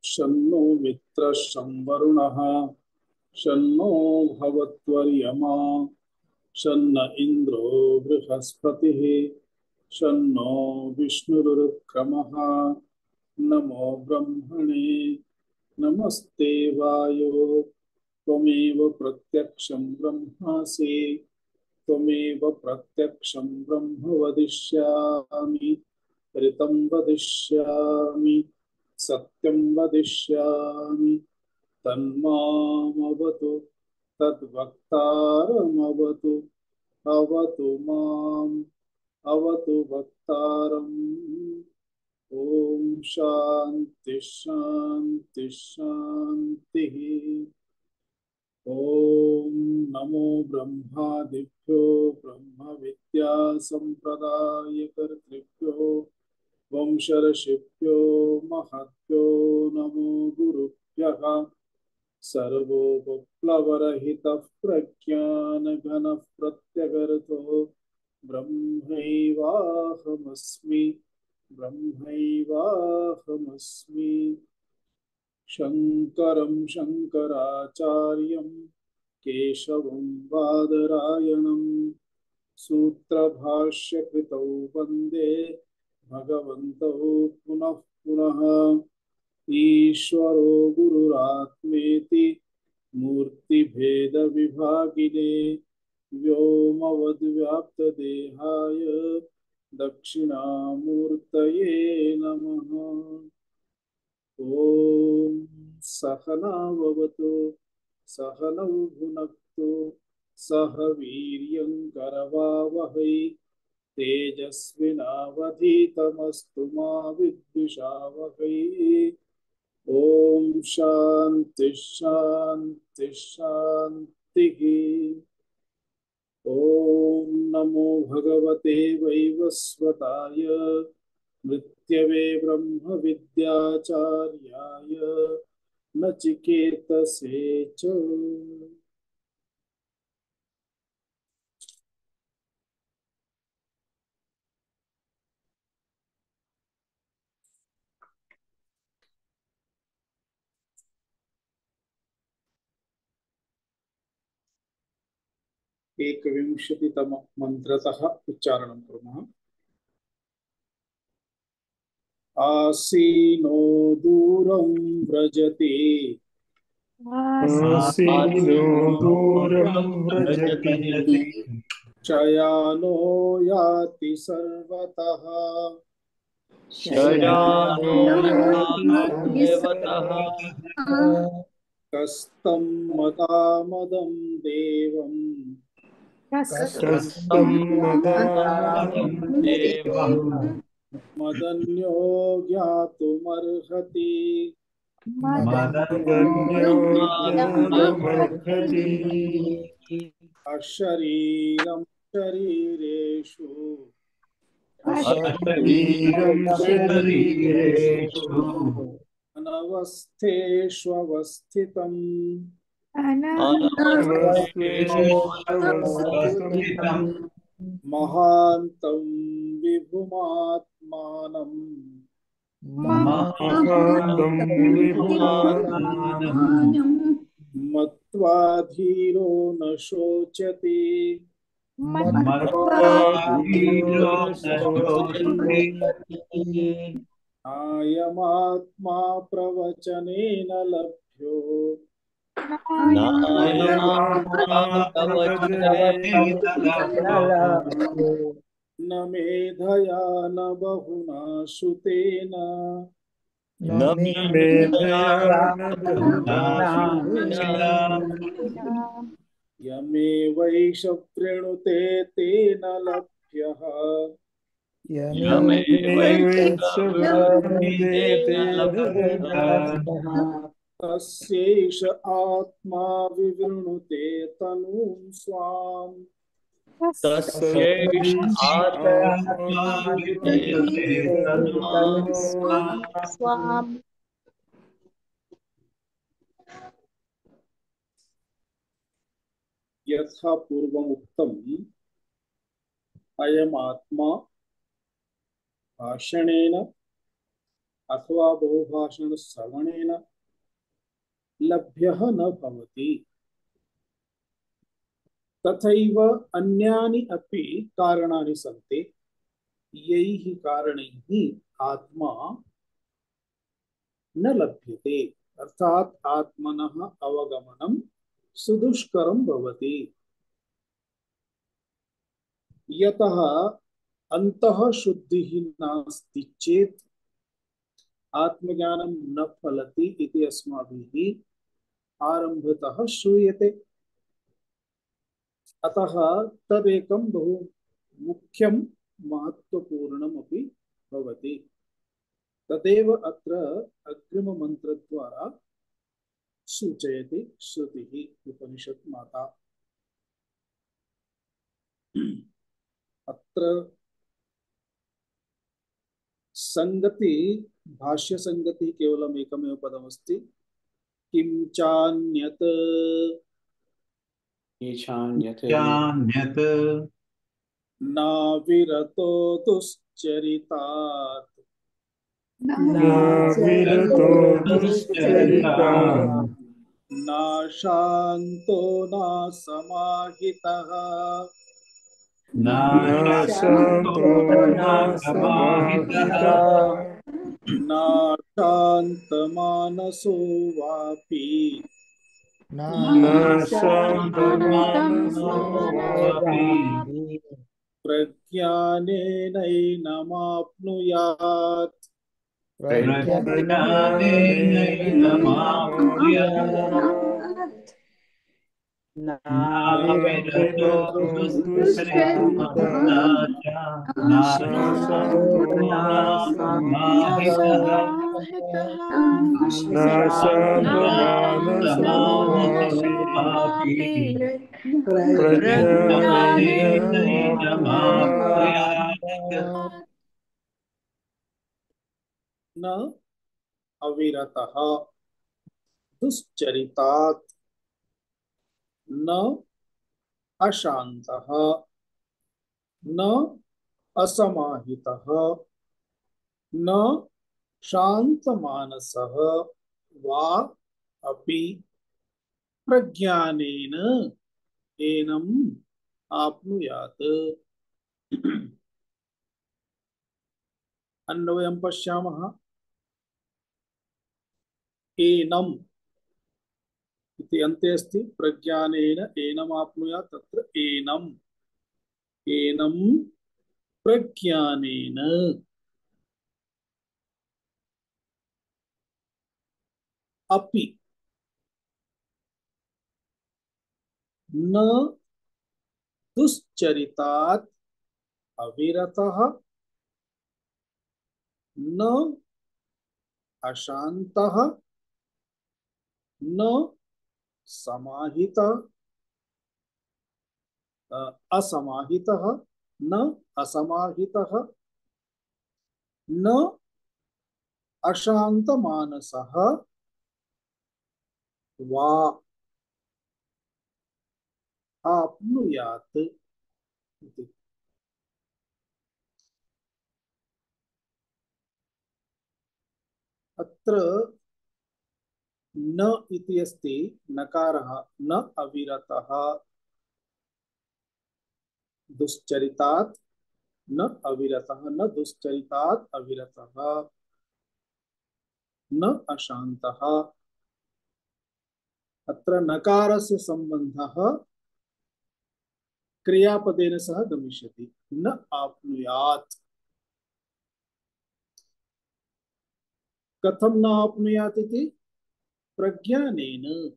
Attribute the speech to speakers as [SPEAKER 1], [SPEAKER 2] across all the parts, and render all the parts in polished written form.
[SPEAKER 1] शन्नो मित्रः शं वरुणः शन्नो भवत्वर्यमा शन्न इन्द्रो बृहस्पतिः शन्नो विष्णुरुक्रमः। नमो ब्रह्मणे नमस्ते वायो त्वमेव प्रत्यक्षं ब्रह्मासि त्वमेव प्रत्यक्षं ब्रह्म वदिष्यामि ऋतं वदिष्यामि सत्यं वदिष्यामि तन्मामवतु तद्वक्तारमवतु अवतु माम् अवतु वक्तारम्। ओम शांति शांति शांति। ओम नमो ब्रह्मादिभ्यो ब्रह्म विद्या संप्रदाय कर्तृभ्यो वंशर्षिभ्यो महद्भ्यो नमो गुरुभ्यः। सर्वोपप्लवरहितः प्रज्ञानघनः प्रत्यगर्तो ब्रह्मैवाहमस्मि ब्रह्मैवाहमस्मि। शंकरं शंकराचार्यं केशवं बादरायणं सूत्रभाष्यकृतौ वन्दे भगवन्तौ पुनः पुनः। ईश्वरो गुरुरात्मेति मूर्तिभेदविभागिने व्योमवद्व्याप्तदेहाय दक्षिणामूर्तये नमः। ओम सहनाववतु सहनौ भुनक्तु सह वीर्यंकरवावहै तेजस्विनावधीतमस्तु मा विद्विषावहै। ओम शांति शांति शांति। ओम नमो भगवते वैवस्वताय मृत्यवे ब्रह्म विद्याचार्याय नचिकेतसे च। एकविंशतितम मंत्रतः उच्चारणं कुर्मः। आसीनो दूरं व्रजति
[SPEAKER 2] आसीनो दूरं व्रजति
[SPEAKER 1] शयानो याति सर्वतः
[SPEAKER 2] शयानो याति सर्वतः
[SPEAKER 1] कस्तं मदामदं देवं
[SPEAKER 2] कस्तं मदामदं देवं
[SPEAKER 1] मदन्यो ज्ञातुमर्हति।
[SPEAKER 2] मदन्यो ज्ञातुमर्हति।
[SPEAKER 1] अशरीरं शरीरेषु
[SPEAKER 2] अशरीरं शरीरेषु
[SPEAKER 1] अनवस्थेष्वस्थितम्
[SPEAKER 2] अनवस्थितं
[SPEAKER 1] महान्तं विभुमात्मानं
[SPEAKER 2] महान्तं विभुमात्मानं
[SPEAKER 1] मत्वा धीरो न शोचति।
[SPEAKER 2] मत्वा धीरो न शोचति।
[SPEAKER 1] नायमात्मा प्रवचनेन लभ्यो
[SPEAKER 2] नायमात्मा प्रवचनेन लभ्यो
[SPEAKER 1] न मेधया न बहुना श्रुतेन
[SPEAKER 2] न मेधया न बहुना श्रुतेन
[SPEAKER 1] यमेवैष वृणुते तेन लभ्यः
[SPEAKER 2] यमेवैष वृणुते तेन लभ्यः
[SPEAKER 1] तस्यैष आत्मा विवृणुते तनुं स्वाम्
[SPEAKER 2] तस्यैष आत्मा विवृणुते तनुं स्वाम्।
[SPEAKER 1] यथा पूर्वमुक्तम् अयमात्मा भाषणेन अथवा बहुभाषण श्रवणेन लभ्यः न भवति। तथैव अन्यानि अपि कारणानि सन्ति। यैः कारणैः आत्मा न लभ्यते, अर्थात आत्मनः अवगमनं सुदुष्करं भवति। यतः अन्तः शुद्धिः नास्ति चेत् आत्मज्ञानं न फलति इति अस्माभिः आरम्भतः श्रूयते। अतः तदेकं बहु मुख्यं महत्वपूर्णम् अपि भवति। तदेव अत्र अग्रिममन्त्रद्वारा सूचयति श्रुतिः उपनिषत् माता। अत्र संगति भाष्य संगति केवलम् एकमेव पदमस्ति। किं चान्यत्
[SPEAKER 3] ईशान्यत्
[SPEAKER 1] नाविरतो दुश्चरितात्
[SPEAKER 2] नाविरतो दुश्चरितात्
[SPEAKER 1] नाशान्तो नासमाहितः
[SPEAKER 2] नाशान्तो नासमाहितः
[SPEAKER 1] नाशान्तमानसो वापि
[SPEAKER 2] नाशान्तमानसो वापि
[SPEAKER 1] प्रज्ञानेनैनमाप्नुयात्
[SPEAKER 2] प्रज्ञानेनैनमाप्नुयात् नाविरतो दुश्चरितात् नाशान्तो नासमाहितः नाशान्तो मानसो वापि प्रज्ञानेनमाप्नुयात्
[SPEAKER 1] न अविरतः दुश्चरितात् न अशान्तः न असमाहितः न शान्तमानसः वा अपि प्रज्ञानेन एनम् आप्नुयात्। अन्वयं पश्यामः। एनम् इति अन्ते अस्ति। प्रज्ञानेन एनम् आप्नुयात्। तत्र एनम् प्रज्ञानेन अपि न दुश्चरितात् अविरतः न अशान्तः न समाहितः असमाहितः न असमाहितः न अशान्तमानसः वा आप्नुयात् इति। अत्र न इति अस्ति नकारः। न अविरतः दुश्चरितात् न अविरतः न दुश्चरितात् अविरतः न अशान्तः। अत्र नकारस्य सम्बन्धः क्रियापदेन सह गमिष्यति। न आप्नुयात्। कथं न आप्नुयात् इति? प्रज्ञानेन,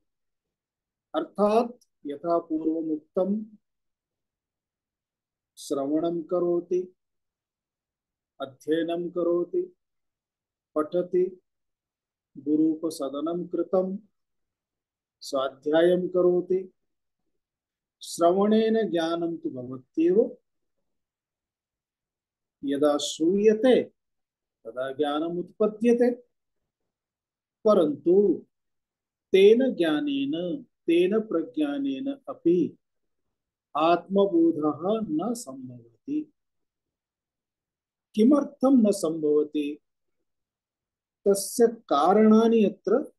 [SPEAKER 1] अर्थात यथा पूर्वम् उक्तं श्रवणं करोति, अध्ययनं करोति, पठति, गुरूपसदनं कृतं, स्वाध्यायं करोति, श्रवणेन ज्ञानं तु भवत्येव। यदा श्रूयते तदा ज्ञानम् उत्पद्यते, परन्तु तेन ज्ञानेन तेन प्रज्ञानेन अपि आत्मबोधः न संभवति। किमर्थं न संभवति? तस्य कारणानि अत्र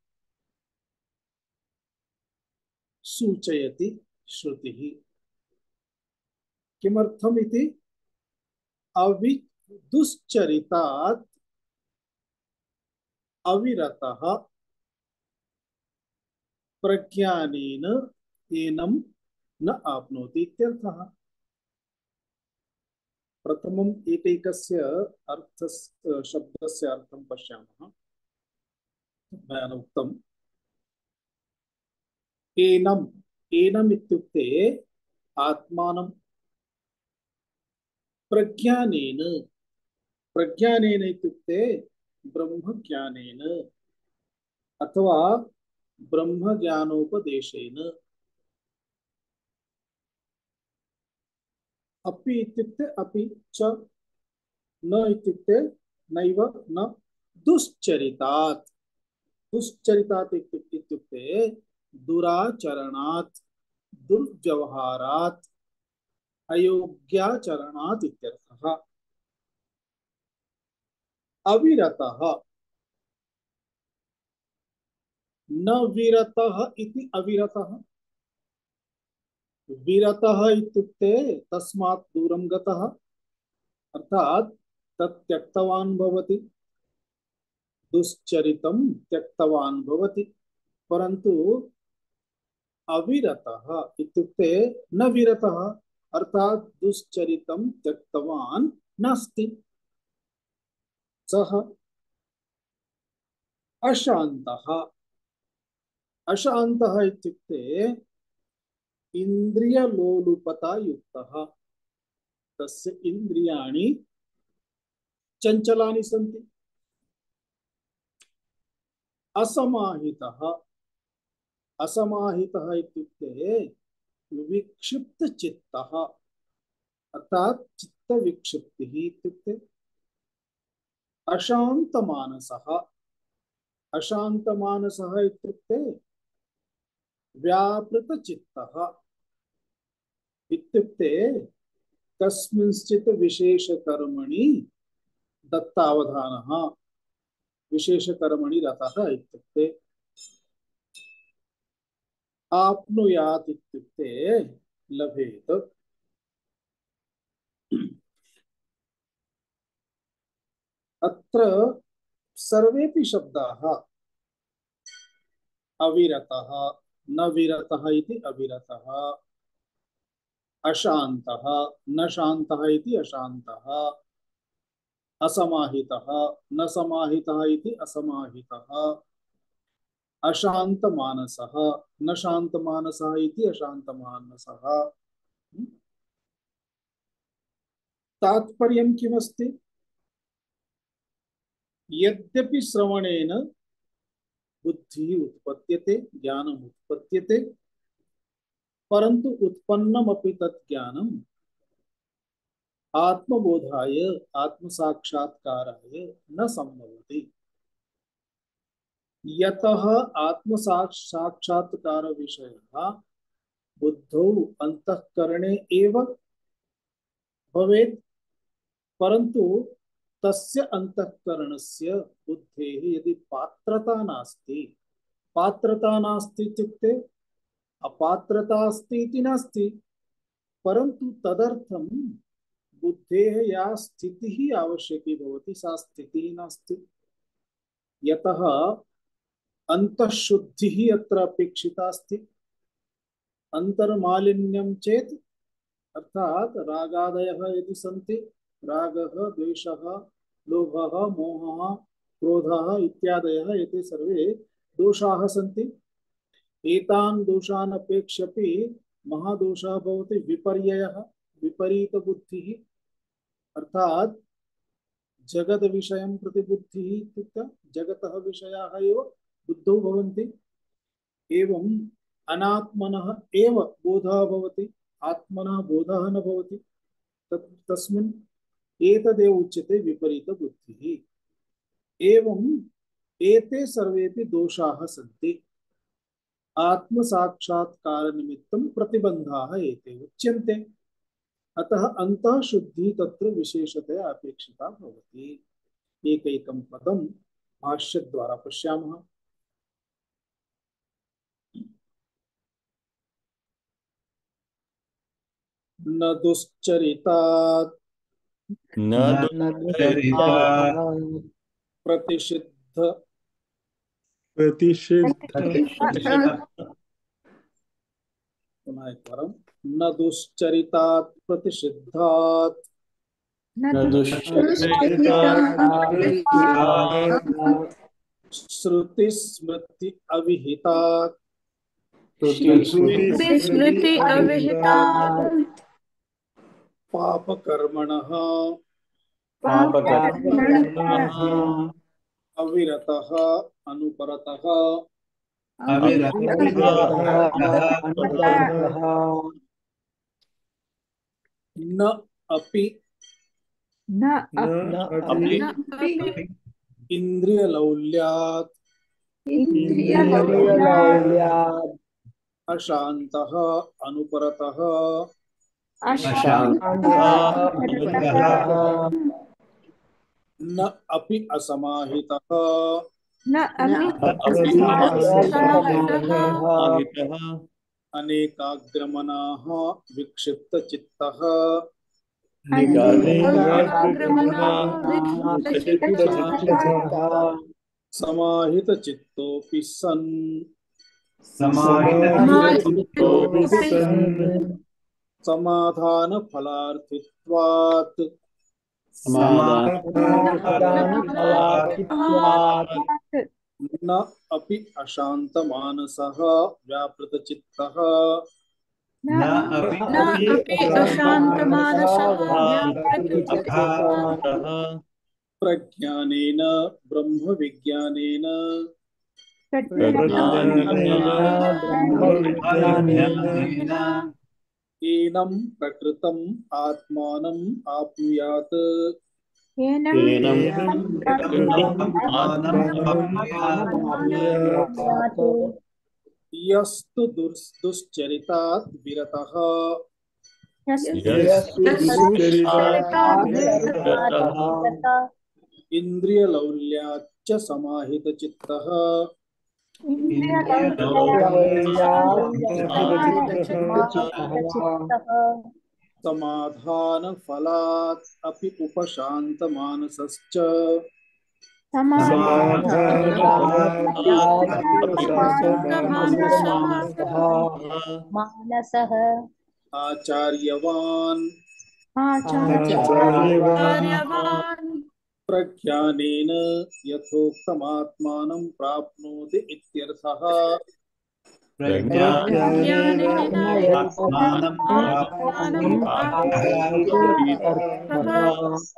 [SPEAKER 1] सूचयति श्रुतिः। किमर्थम् इति दुश्चरितात् अविरतः प्रज्ञानेन एनं न आप्नोति इत्यर्थः। प्रथमम् एकैकस्य शब्दस्य अर्थं पश्यामः। मया उक्तम् एनम् एनम् इत्युक्ते आत्मानं प्रज्ञानेन प्रज्ञानेन इत्युक्ते ब्रह्मज्ञानेन अथवा ब्रह्मज्ञानोपदेशेन। अपि इत्युक्ते अपि च, न इत्युक्ते नैव न। दुश्चरितात् दुश्चरितात् इत्युक्ते दुराचरणात् दुर्व्यवहारात् अयोग्याचरणात् इत्यर्थः। अविरतः न विरतः इति अविरतः। विरतः इत्युक्ते तस्मात् दूरं गतः, अर्थात तत् त्यक्तवान् भवति, दुश्चरितं त्यक्तवान् भवति। परन्तु अविरतः इत्युक्ते न विरतः, अर्थात दुश्चरितं त्यक्तवान् नास्ति। सः अशान्तः अशान्तः इत्युक्ते इन्द्रियलोलुपता युक्तः। तस्य इन्द्रियाणि चञ्चलानि सन्ति। असमाहितः असमाहितः इत्युक्ते विक्षिप्तचित्तः, अर्थात चित्तविक्षिप्तिः इत्युक्ते। अशान्तमानसः अशान्तमानसः इत्युक्ते व्यापृतचित्तः इत्युक्ते कस्मिंश्चित् विशेषकर्मणि दत्तावधानः, विशेषकर्मणि रतः इत्युक्ते। आप्नुयात् इत्युक्ते लभेत। अत्र सर्वेपि शब्दाः अविरतः, न विरतः इति अविरतः, अशान्तः, न शान्तः इति अशान्तः, असमाहितः, न समाहितः इति असमाहितः, अशान्तमानसः, न शान्तमानसः इति अशान्तमानसः। तात्पर्यं किमस्ति? यद्यपि श्रवणेन बुद्धिः उत्पद्यते, ज्ञानम् उत्पद्यते, परन्तु उत्पन्नमपि तत् ज्ञानम् आत्मबोधाय आत्मसाक्षात्काराय न संभवति। यतः आत्मसाक्षात्कार विषयः बुद्धौ अंतःकरणे एव भवेत्, परन्तु तस्य अंतःकरणस्य बुद्धेः यदि पात्रता नास्ति इत्युक्ते अपात्रता अस्ति इति नास्ति, परन्तु तदर्थं बुद्धेः या स्थितिः आवश्यकी भवति सा स्थितिः नास्ति। यतः अंतःशुद्धिः अत्र अपेक्षिता अस्ति। अंतर्मालिन्यं चेत् अर्थात रागादयः यदि सन्ति, रागः, द्वेषः, लोभः, मोहः, क्रोधः इत्यादयः एते सर्वे दोषाः सन्ति। एतान् दोषान् अपेक्ष्यपि महादोषः भवति विपर्ययः, विपरीतबुद्धिः, अर्थात जगद विषयं प्रति बुद्धिः इत्युक्ते जगतः विषयाः एव बुद्धौ भवन्ति। एवं अनात्मनः एव बोधः भवति, आत्मनः बोधः न भवति। तस्मिन् एतदेव उच्यते विपरीतबुद्धिः। एवं एते सर्वेपि दोषाः सन्ति। आत्मसाक्षात्कार निमित्तं प्रतिबन्धाः एते उच्यन्ते। अतः अंतःशुद्धि तत्र विशेषतया अपेक्षिता भवति। एकैकं पदं भाष्य द्वारा पश्यामः। न दुश्चरितात्
[SPEAKER 3] न
[SPEAKER 2] दुश्चरिता
[SPEAKER 1] प्रतिषिद्ध
[SPEAKER 2] प्रतिषिद्ध
[SPEAKER 1] पुनः एक बार न दुश्चरितात् प्रतिषिद्धात्
[SPEAKER 3] न दुश्चरिता
[SPEAKER 1] श्रुति स्मृति अविहितात्
[SPEAKER 4] स्मृति अविहिता
[SPEAKER 1] पापकर्मणः
[SPEAKER 3] पापकर्मणः
[SPEAKER 1] अविरतः अनुपरतः न अपि इंद्रियलौल्यात् अशान्तः अनुपरतः न अपि असमाहितः अनेकाग्रमनाः विक्षिप्तचित्तः समाहितचित्तोऽपि सन् समाधानफलार्थित्वात् न अपि अशान्तमानसः व्यापृतचित्तः प्रज्ञानेन ब्रह्मविज्ञानेन एनं प्रकृतम् आत्मानम् आप्नुयात् यस्तु दुश्चरितात् विरतः इन्द्रियलौल्याच्च समाहितचित्तः समाधानफलात् अपि उपशान्तमानसश्च
[SPEAKER 5] मानसः
[SPEAKER 1] आचार्यवान् प्रज्ञानेन यथोक्तमात्मानं प्राप्नोति इत्यर्थः।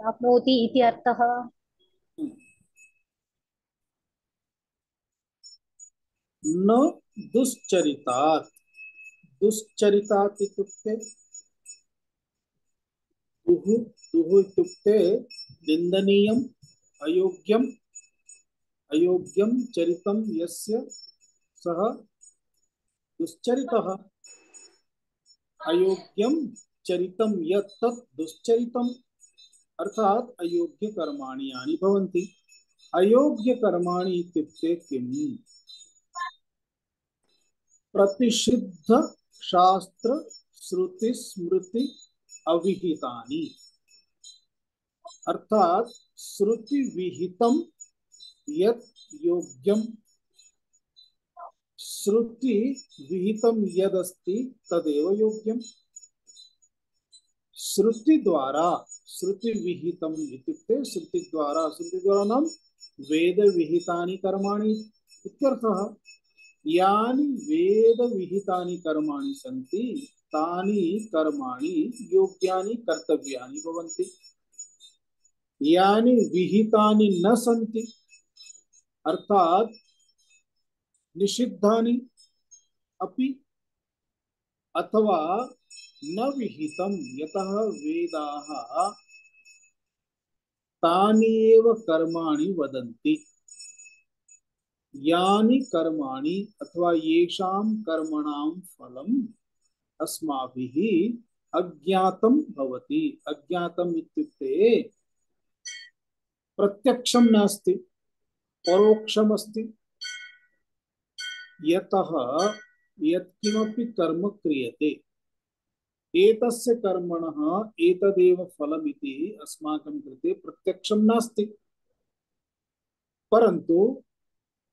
[SPEAKER 5] प्राप्नोति इति अर्थः।
[SPEAKER 1] न दुश्चरितात् दुश्चरितात् इत्युक्ते दुः इत्युक्ते निन्दनीयम् अयोग्यम् अयोग्यं चरितं यस्य सः दुश्चरितः अयोग्यं चरितं यत् तत् दुश्चरितम् अर्थात अयोग्य कर्माणि यानि भवन्ति। अयोग्य कर्माणि इत्युक्ते किम्? प्रतिषिद्ध शास्त्र श्रुति स्मृति अविहितानि अर्थात श्रुति विहितम यत् योग्यम श्रुति विहितम यदस्ति तदेव योग्यम। श्रुति द्वारा श्रुति विहितम इत्युक्ते श्रुति द्वारा नाम वेद विहितानि कर्माणि इत्यर्थः। यानि वेद विहितानि कर्माणि सन्ति तानि कर्माणि योग्यानि कर्तव्यानि भवन्ति। यानि विहितानि न सन्ति अर्थात निषिद्धानि अपि अथवा न विहितं यतः वेदाः तानि एव कर्माणि वदन्ति। यानि कर्माणि अथवा येषां कर्मणां फलम् अस्माभिः अज्ञातं भवति। अज्ञातम् इत्युक्ते प्रत्यक्षं नास्ति परोक्षमस्ति। यतः यत्किमपि कर्म क्रियते एतस्य कर्मणः एतदेव फलमिति अस्माकं कृते प्रत्यक्षं नास्ति। परन्तु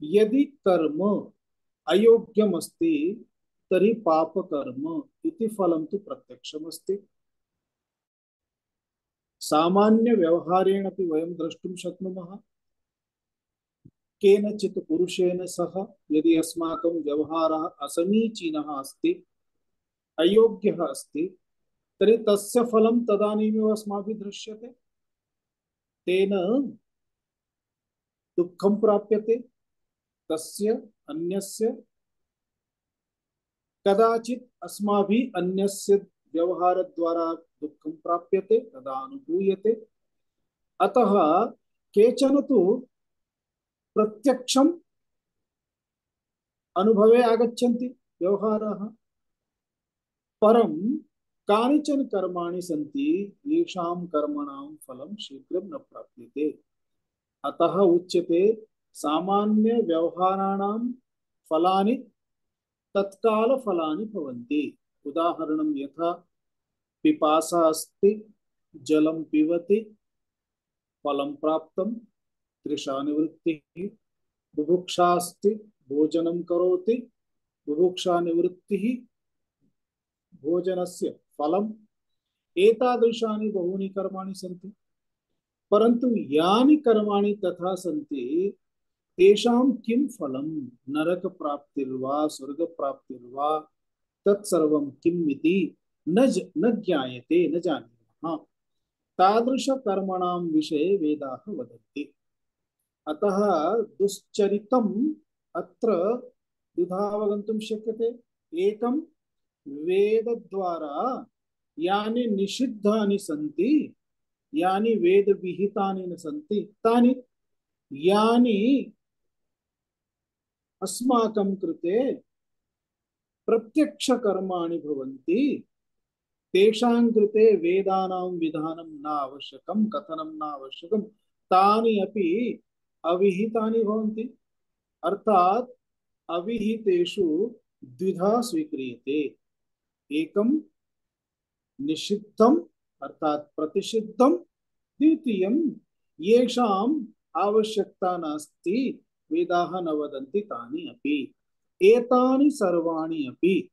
[SPEAKER 1] यदि कर्म अयोग्यमस्ति तर्हि पापकर्म इति फलं तु प्रत्यक्षमस्ति। सामान्य व्यवहारेण अपि वयं द्रष्टुं शक्नुमः। केनचित् पुरुषेण सह यदि अस्माकं व्यवहारः असमीचीनः अस्ति, अयोग्यः अस्ति, तर्हि तस्य फलं तदानीमेव अस्माभिः दृश्यते। तेन दुःखं प्राप्यते, तस्य अन्यस्य। कदाचित् अस्माभिः अन्यस्य व्यवहारद्वारा दुःखं प्राप्यते, तदा अनुभूयते। अतः केचन तु प्रत्यक्षम् अनुभवे आगच्छन्ति व्यवहाराः। परं कानिचन कर्माणि सन्ति येषां कर्मणां फलं शीघ्रं न प्राप्यते। अतः उच्यते सामान्य व्यवहाराणां फलानि तत्काल फलानि भवन्ति। उदाहरणं यथा पिपासा अस्ति, जलं पिबति, फलं प्राप्तं, तृषा निवृत्तिः। बुभुक्षा अस्ति, भोजनं करोति, बुभुक्षा निवृत्तिः, भोजनस्य फलम्। एतादृशानि बहूनि कर्माणि सन्ति। परन्तु यानि कर्माणि तथा सन्ति तेषां किं फलं, नरकप्राप्तिर्वा स्वर्गप्राप्तिर्वा तत्सर्वं किम् इति न ज्ञायते, न जानीमः। तादृशकर्मणां विषये वेदाः वदन्ति। अतः दुश्चरितम् अत्र द्विधा अवगन्तुं शक्यते। एकं वेदद्वारा यानि निषिद्धानि सन्ति, यानि वेदविहितानि न सन्ति, तानि यानि अस्माकं कृते प्रत्यक्षकर्माणि भवन्ति, तेषां कृते वेदानां विधानं न आवश्यकं, कथनं न आवश्यकं, तानि अपि अविहितानि भवन्ति। अर्थात् अविहितेषु द्विधा स्वीक्रियते। एकं निषिद्धम् अर्थात् प्रतिषिद्धं, द्वितीयं येषाम् आवश्यकता नास्ति, वेदाः न वदन्ति तानि अपि। एतानि सर्वाणि अपि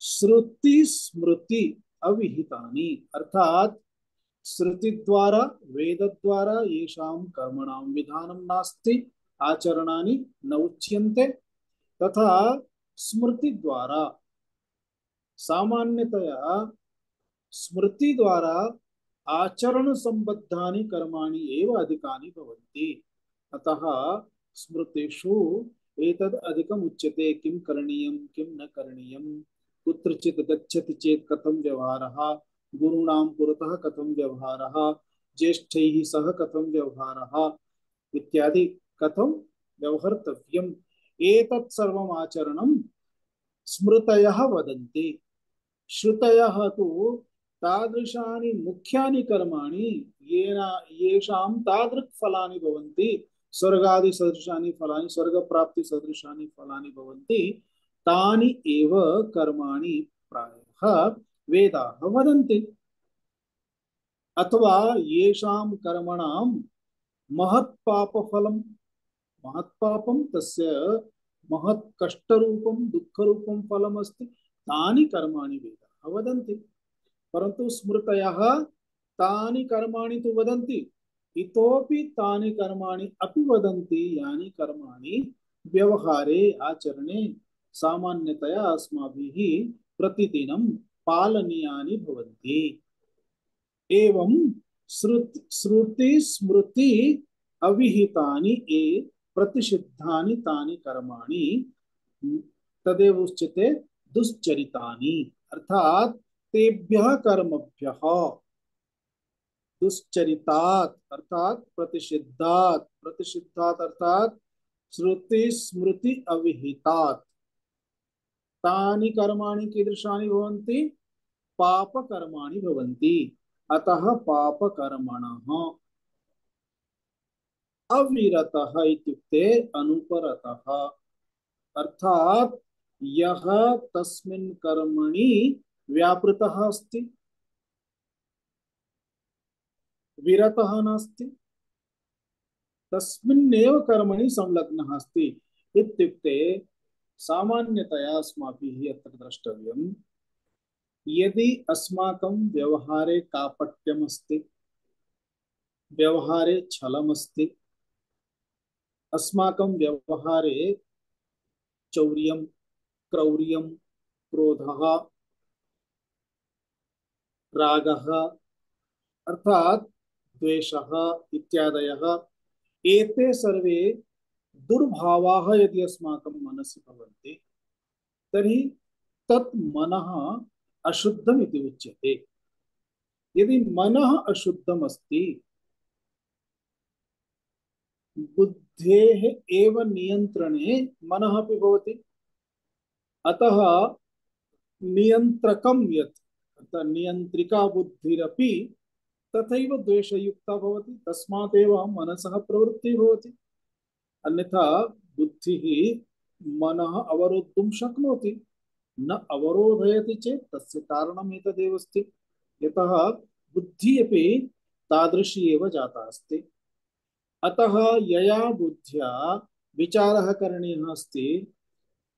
[SPEAKER 1] श्रुति स्मृति अविहितानि, अर्थात् श्रुति द्वारा वेद द्वारा येषां कर्मणां विधानं नास्ति, आचरणानि न उच्यन्ते, तथा स्मृति द्वारा सामान्यतया स्मृति द्वारा आचरण संबद्धानि कर्माणि एव अधिकानि भवन्ति। अतः स्मृतिषु एतद् अधिकम् उच्यते, किं करणीयं किं न करणीयं, कुत्रचित् गच्छति चेत् कथं व्यवहारः, गुरूणां पुरतः कथं व्यवहारः, ज्येष्ठैः सह कथं व्यवहारः इत्यादि कथं व्यवहर्तव्यम्, एतत् सर्वम् आचरणं स्मृतयः वदन्ति। श्रुतयः तु तादृशानि मुख्यानि कर्माणि येषां तादृक् फलानि भवन्ति, स्वर्गादि सदृशानि फलानि, स्वर्गप्राप्ति सदृशानि फलानि भवन्ति, तानि एव कर्माणि प्रायः वेदाः वदन्ति। अथवा येषां कर्मणां महत्पापफलं, महत्पापं तस्य महत् कष्टरूपं दुःखरूपं फलमस्ति, तानि कर्माणि वेदाः वदन्ति। परन्तु स्मृतयः तानि कर्माणि तु वदन्ति, इतोपि तानि कर्माणि अपि वदन्ति यानि कर्माणि व्यवहारे आचरणे सामान्यतया अस्माभिः प्रतिदिनं पालनीयानि भवन्ति। एवं श्रुति स्मृति अविहितानि प्रतिषिद्धानि तानि कर्माणि तदेव उच्यते दुश्चरितानि, अर्थात तेभ्यः कर्मभ्यः, दुश्चरितात् अर्थात प्रतिषिद्धात्, प्रतिषिद्धात् अर्थात श्रुति स्मृति अविहितात्, तानि कर्माणि कीदृशानि भवन्ति, पापकर्माणि भवन्ति। अतः पापकर्मणः अविरतः इत्युक्ते अनुपरतः, अर्थात यह तस्मिन् कर्मणि व्यापृतः अस्ति, विरतः नास्ति, तस्मिन्नेव कर्मणि संलग्नः अस्ति इत्युक्ते सामान्यतया अस्माभिः अत्र द्रष्टव्यम्, यदि अस्माकं व्यवहारे कापट्यम् अस्ति, व्यवहारे छलम् अस्ति, अस्माकं व्यवहारे चौर्यं, क्रौर्यं, क्रोधः, रागः अर्थात द्वेषः इत्यादयः, एते सर्वे दुर्भावाः यदि अस्माकं मनसि भवन्ति तर्हि तत् मनः अशुद्धम् इति उच्यते। यदि मनः अशुद्धम् अस्ति, बुद्धेः एव नियन्त्रणे मनः अपि भवति, अतः नियन्त्रकं यत् अर्थात् नियन्त्रिका बुद्धिरपि तथैव द्वेषयुक्ता भवति, तस्मात् एव मनसः प्रवृत्तिः भवति। अन्यथा बुद्धिः मनः अवरोद्धुं शक्नोति, न अवरोधयति चेत् तस्य कारणम् एतदेव अस्ति, यतः बुद्धिः अपि तादृशी एव जाता अस्ति। अतः यया बुद्ध्या विचारः करणीयः अस्ति,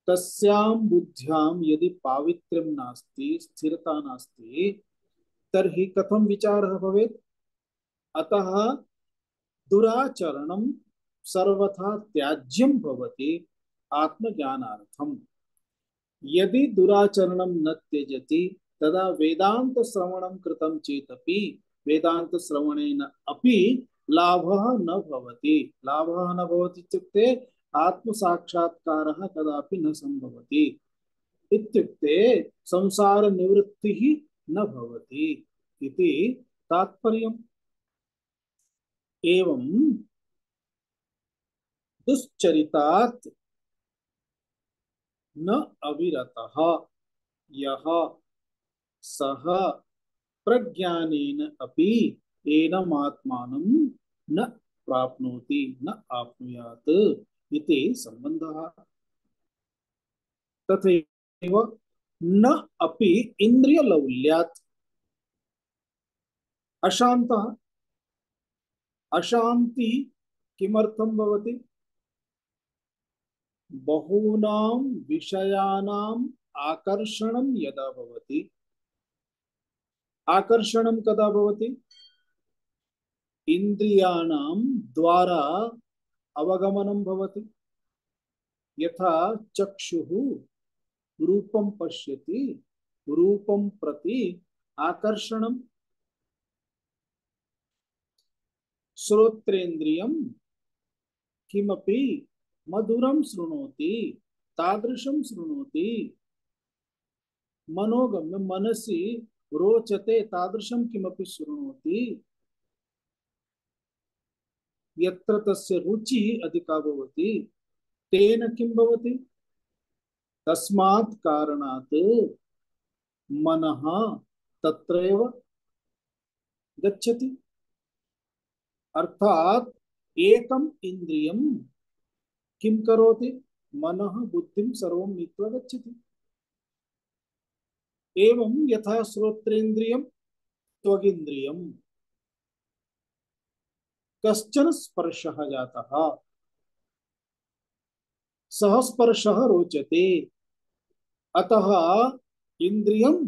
[SPEAKER 1] तस्यां बुद्ध्यां यदि पावित्र्यं नास्ति, स्थिरता नास्ति, तर्हि कथं विचारः भवेत्? अतः दुराचरणं सर्वथा त्याज्यं भवति आत्मज्ञानार्थम्। यदि दुराचरणं न त्यजति तदा वेदांत श्रवणं कृतं चेदपि वेदांत श्रवणेन अपि लाभः न भवति। लाभः न भवति इत्युक्ते आत्मसाक्षात्कारः कदापि न संभवति, इत्युक्ते संसार निवृत्तिः न भवति इति तात्पर्यम्। एवं दुश्चरितात् न अविरतः यः सः प्रज्ञानेन अपि एनमात्मानं न प्राप्नोति न आप्नुयात् इति संबंधः। तथैव न अपि इंद्रियलौल्यात् अशान्तः। अशांति किमर्थं भवति? बहूनां विषयानाम् आकर्षणं यदा भवति, आकर्षणं कदा भवति? इंद्रियाणां द्वारा अवगमनं भवति। यथा चक्षुः रूपं पश्यति, रूपं प्रति आकर्षणं। श्रोत्रेन्द्रियं किमपि मधुरं शृणोति, तादृशं शृणोति। मनोगम्य मनसि रोचते तादृशं किमपि शृणोति। यत्र तस्य रुचिः अधिका भवति तेन किं भवति? तस्मात् कारणात् मनः तत्रैव गच्छति। अर्थात एकम इंद्रियं किं करोति? मनः बुद्धिं सर्वं नीत्वा गच्छति। एवं यथा श्रोत्रेन्द्रियं त्वगिन्द्रियं कश्चन स्पर्शः जातः, सः स्पर्शः रोचते, अतः इंद्रियं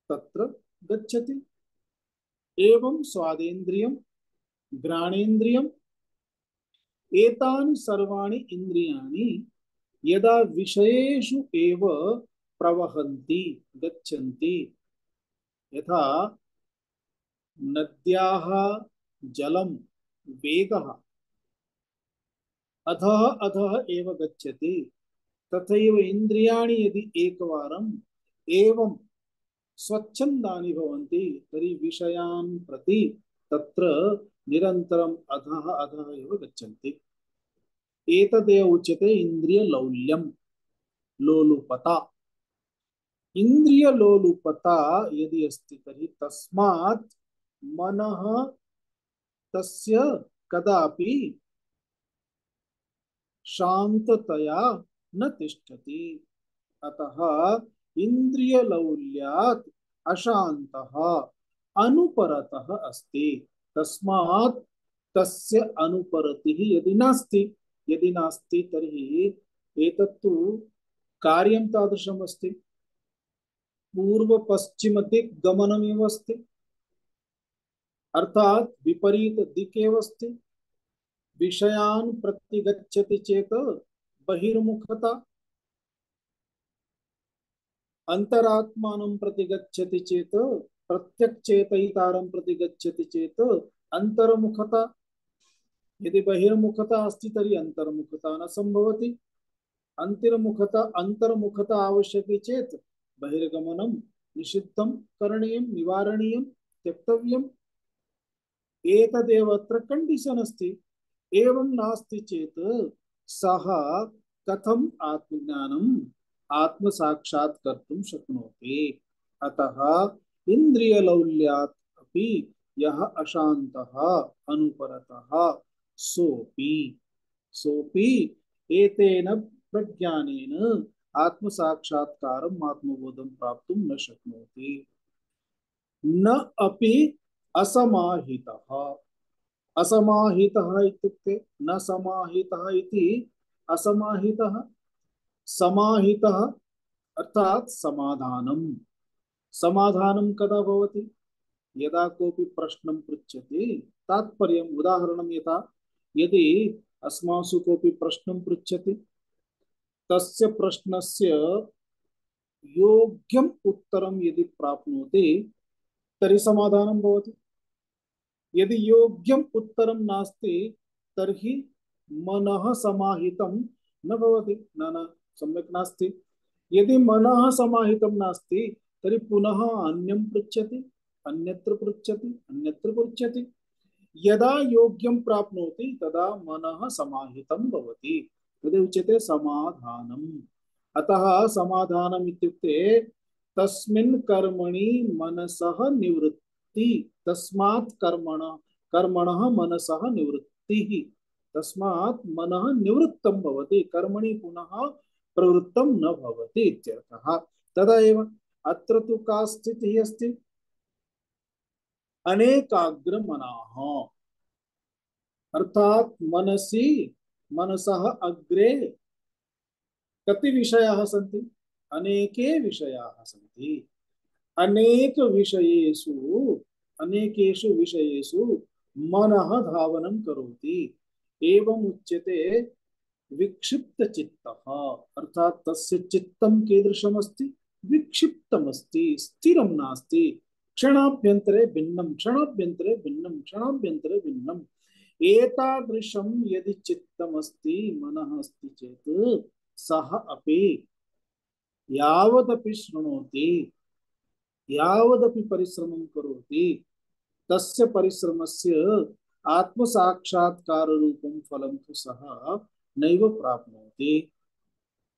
[SPEAKER 1] तत्र गच्छति। एवं स्वादेन्द्रियं, घ्राणेन्द्रियं, एतानि सर्वाणि इंद्रियाणि यदा विषयेषु एव प्रवहन्ति, गच्छन्ति। यथा नद्याः जलं वेगः अधः अधः एव गच्छति, तथैव इंद्रियाणि यदि एकवारम् एवं स्वच्छन्दानि भवन्ति तर्हि विषयान् प्रति तत्र निरन्तरम् अधः अधः एव गच्छन्ति। एतदेव उच्यते इन्द्रियलौल्यं, लोलुपता। इन्द्रियलोलुपता यदि अस्ति तर्हि तस्मात् मनः तस्य कदापि शांततया न तिष्ठति। अतः इंद्रियलौल्यात् अशान्तः अनुपरतः अस्ति। तस्मात् तस्य अनुपरतिः यदि नास्ति तर्हि एतत्तु कार्यं तादृशम् अस्ति, पूर्व पश्चिम दिक् गमनमेव अस्ति, अर्थात विपरीत दिक् अस्ति। विषयान् प्रति गच्छति चेत् बहिर्मुखता, अंतरात्मानं प्रति गच्छति चेत् प्रत्यक्चेतयितारं प्रति गच्छति चेत् अंतर्मुखता। यदि बहिर्मुखता अस्ति तर्हि अंतर्मुखता न संभवति। अंतर्मुखता आवश्यकी चेत् बहिर्गमनं निषिद्धं करणीयं, निवारणीयं, त्यक्तव्यम्। एतदेव अत्र कंडीशन अस्ति। एवं नास्ति चेत् सः कथम् आत्मज्ञानम् आत्मसाक्षात् कर्तुं शक्नोति। अतः इंद्रियलौल्यात् अपि यः अशान्तः अनुपरतः सोऽपि एतेन प्रज्ञानेन आत्मसाक्षात्कारम् आत्मबोधं प्राप्तुं न शक्नोति। न अपि असमाहितः। असमाहितः इत्युक्ते न समाहितः इति असमाहितः। समाहितः अर्थात समाधानम्। समाधानं कदा भवति? यदा कोऽपि प्रश्नं पृच्छति तात्पर्यम्। उदाहरणं यथा यदि अस्मासु कोऽपि प्रश्नं पृच्छति, तस्य प्रश्नस्य योग्यम् उत्तरं यदि प्राप्नोति तर्हि समाधानं भवति। यदि योग्यम् उत्तरं नास्ति तर्हि मनः समाहितं न भवति। न सम्यक् नास्ति। यदि मनः समाहितं नास्ति तर्हि पुनः अन्यं पृच्छति, अन्यत्र पृच्छति, अन्यत्र पृच्छति। यदा योग्यं प्राप्नोति तदा मनः समाहितं भवति। तद् उच्यते समाधानम्। अतः समाधानम् इत्युक्ते तस्मिन् कर्मणि मनसः निवृत्ति। तस्मात् कर्मणः मनसः निवृत्तिः। तस्मात् मनः निवृत्तं भवति, कर्मणि पुनः प्रवृत्तं न भवति इत्यर्थः। तदा एव अत्र तु का स्थितिः अस्ति? अनेकाग्रमनाः, अर्थात मनसः अग्रे कति विषयाः सन्ति? अनेके विषयाः सन्ति। अनेकेषु विषयेषु मनः धावनं करोति। एवं उच्यते विक्षिप्त चित्तः। अर्थात तस्य चित्तं कीदृशमस्ति? विक्षिप्तमस्ति, स्थिरं नास्ति। क्षणाभ्यन्तरे भिन्नं, क्षणाभ्यन्तरे भिन्नं, क्षणाभ्यन्तरे भिन्नम्। एतादृशं यदि चित्तमस्ति, मनः अस्ति चेत् सः अपि यावदपि शृणोति, यावदपि परिश्रमं करोति, तस्य परिश्रमस्य आत्मसाक्षात्कार रूपं फलं तु सः नैव प्राप्नोति।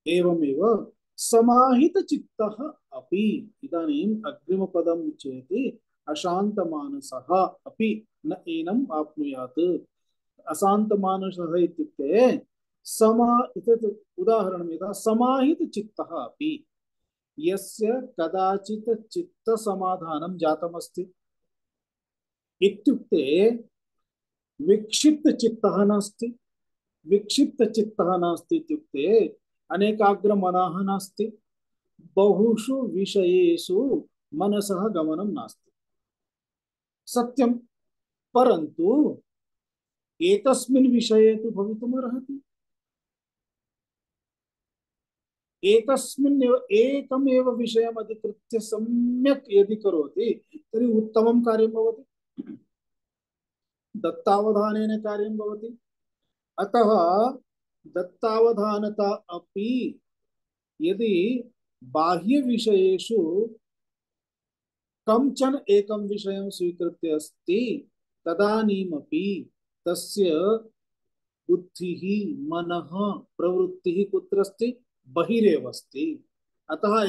[SPEAKER 1] एवमेव समाहित चित्तः अपि। इदानीम् अग्रिमपदम् उच्यते अशान्तमानसः अपि न एनम् आप्नुयात्। अशान्तमानसः इत्युक्ते उदाहरणं यथा समाहित चित्तः अपि, यस्य कदाचित् चित्त समाधानं जातमस्ति इत्युक्ते विक्षिप्त चित्तः नास्ति। विक्षिप्त चित्तः नास्ति इत्युक्ते अनेकाग्रमनः नास्ति। बहुषु विषयेषु मनसः गमनं नास्ति, सत्यं। परन्तु एतस्मिन् विषये तु भवितुमर्हति। एकमेव विषयम् अधिकृत्य सम्यक् यदि करोति तर्हि उत्तमं कार्यं भवति, दत्तावधानेन कार्यं भवति। अतः दत्तावधानता अपि यदि बाह्य विषयेषु कञ्चन एकं विषयं स्वीकृत्य अस्ति तदानीमपि तस्य बुद्धिः, मनः, प्रवृत्तिः कुत्र अस्ति? बहिरेव अस्ति। अतः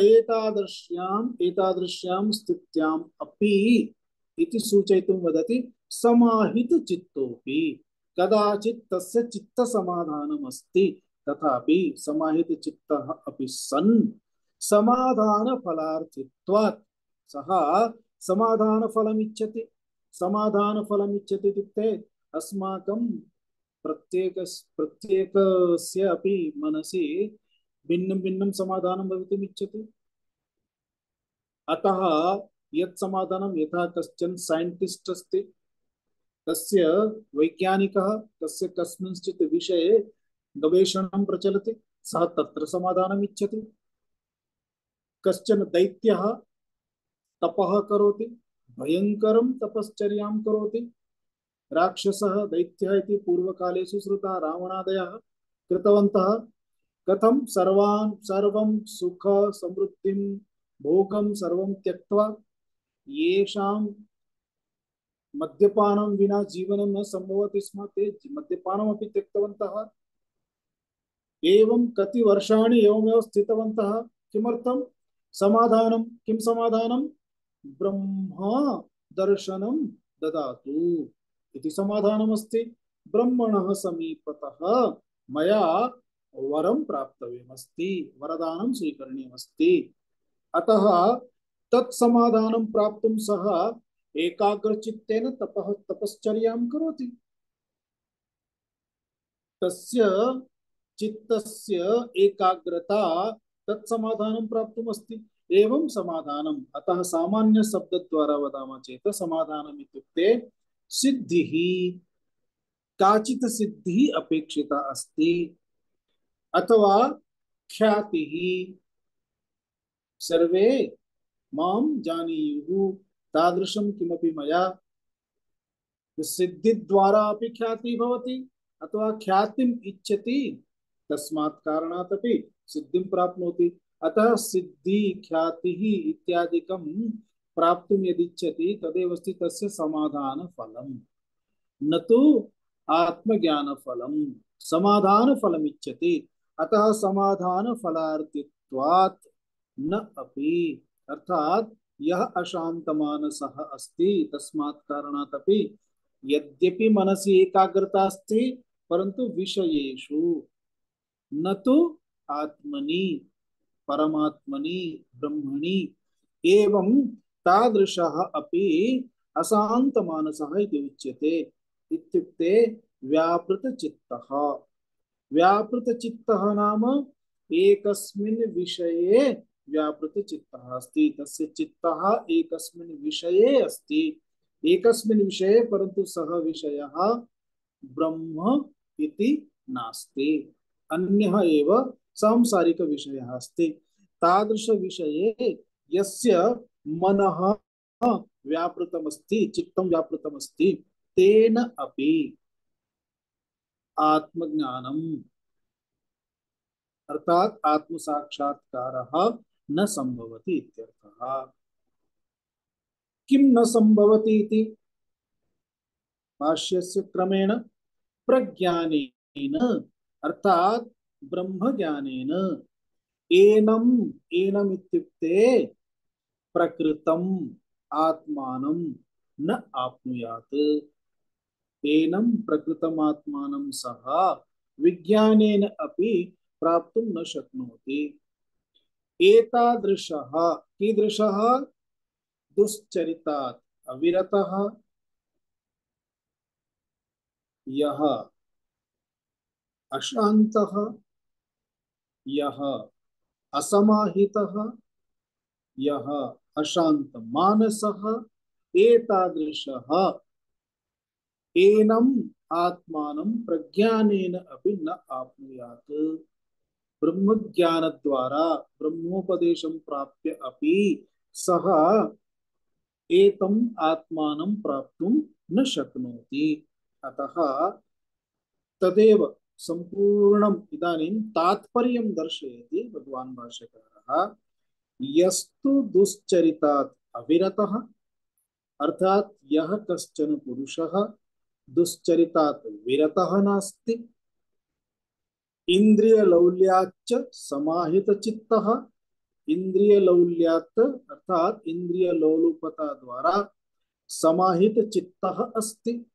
[SPEAKER 1] एतादृश्यां स्थित्याम् अपि इति सूचयितुं वदति समाहित चित्तोपि। कदाचित् तस्य चित्त समाधानम् अस्ति, तथापि समाहित चित्तः अपि सन् समाधान फलार्थित्वात् सः समाधान फलमिच्छति। समाधान फलमिच्छति इत्युक्ते अस्माकं प्रत्येकस्य अपि मनसि भिन्नं भिन्नं समाधानं भवितुम् इच्छति। अतः यत् समाधानं, यथा कश्चन साइंटिस्ट अस्ति, तस्य वैज्ञानिकः तस्य कस्मिंश्चित् विषये गवेषणं प्रचलति, सः तत्र समाधानम् इच्छति। कश्चन दैत्यः तपः करोति, भयंकरं तपश्चर्यां करोति। राक्षसः दैत्यः इति पूर्वकालेषु श्रुता रावणादयः कृतवन्तः। कथं सर्वं सुख समृद्धिं भोगं सर्वं त्यक्त्वा, येषां मद्यपानं विना जीवनं न संभवति स्म, ते मद्यपानमपि त्यक्तवन्तः। एवं कति वर्षाणि एवमेव स्थितवन्तः। किमर्थं? समाधानं। किं समाधानं? ब्रह्म दर्शनं ददातु इति समाधानमस्ति। ब्रह्मणः समीपतः मया वरं प्राप्तव्यमस्ति, वरदानं स्वीकरणीयमस्ति। अतः तत्समाधानं प्राप्तुं सः एकाग्रचित्तेन तपश्चर्यां करोति। तस्य चित्तस्य एकाग्रता तत्समाधानं प्राप्तुम् अस्ति। एवं समाधानम्। अतः सामान्य शब्दद्वारा वदामः चेत् समाधानम् इत्युक्ते सिद्धिः, काचित् सिद्धिः अपेक्षिता अस्ति, अथवा ख्यातिः, सर्वे मां जानीयुः, तादृशं किमपि मया सिद्धिद्वारा अपि ख्यातिः भवति, अथवा ख्यातिम् इच्छति, तस्मात् कारणात् अपि सिद्धिं प्राप्नोति। अतः सिद्धि ख्यातिः इत्यादिकं प्राप्तुं यदिच्छति तदेव अस्ति तस्य समाधान फलम्, न तु आत्मज्ञान फलम्। समाधान फलम् इच्छति। अतः समाधान फलार्थित्वात् न अपि, अर्थात यह अशांत मानसः अस्ति, तस्मात् कारणात् अपि यद्यपि मनसि एकाग्रता अस्ति, परंतु विषयेषु न तो आत्मनि परमात्मनि ब्रह्मणि। एवं तादृशः अपि अशांत मानसः इति उच्यते। इत्युक्ते व्यापृत चित्तः। व्यापृत चित्तः नाम एकस्मिन् विषये व्यापृत चित्तः अस्ति। तस्य चित्तः एकस्मिन् विषये अस्ति, एकस्मिन् विषये, परन्तु सः विषयः ब्रह्म इति नास्ति, अन्यः एव सांसारिक विषयः अस्ति। तादृश विषये यस्य मनः व्यापृतमस्ति, चित्तं व्यापृतमस्ति, तेन अपि आत्मज्ञानम् अर्थात आत्म साक्षात्कारः न संभवति इत्यर्थः। किं न संभवति इति भाष्यस्य क्रमेण प्रज्ञानेन अर्थात ब्रह्म ज्ञानेन। एनम् एनम् इत्युक्ते प्रकृतम् आत्मानं न आप्नुयात्। एनं प्रकृतम् आत्मानं सः विज्ञानेन अपि प्राप्तुं न शक्नोति। एतादृशः कीदृशः? दुश्चरितात् अविरतः यः अशान्तः, यः असमाहितः, यः अशांत मानसः, एतादृशः एनम् आत्मानं प्रज्ञानेन अपि न आप्नुयात्। ब्रह्मज्ञान द्वारा ब्रह्मोपदेशं प्राप्य अपि सः एतम् आत्मानं प्राप्तुं न शक्नोति। अतः तदेव संपूर्णम् इदानीं तात्पर्यं दर्शयति भगवान् भाष्यकारः। यस्तु दुश्चरितात् अविरतः अर्थात यह कश्चन पुरुषः दुश्चरितात् विरतः नास्ति, इंद्रिय लौल्याच्च समाहित चित्तः, इंद्रिय लौल्यात् अर्थात इंद्रिय लोलुपता द्वारा समाहित चित्तः अस्ति।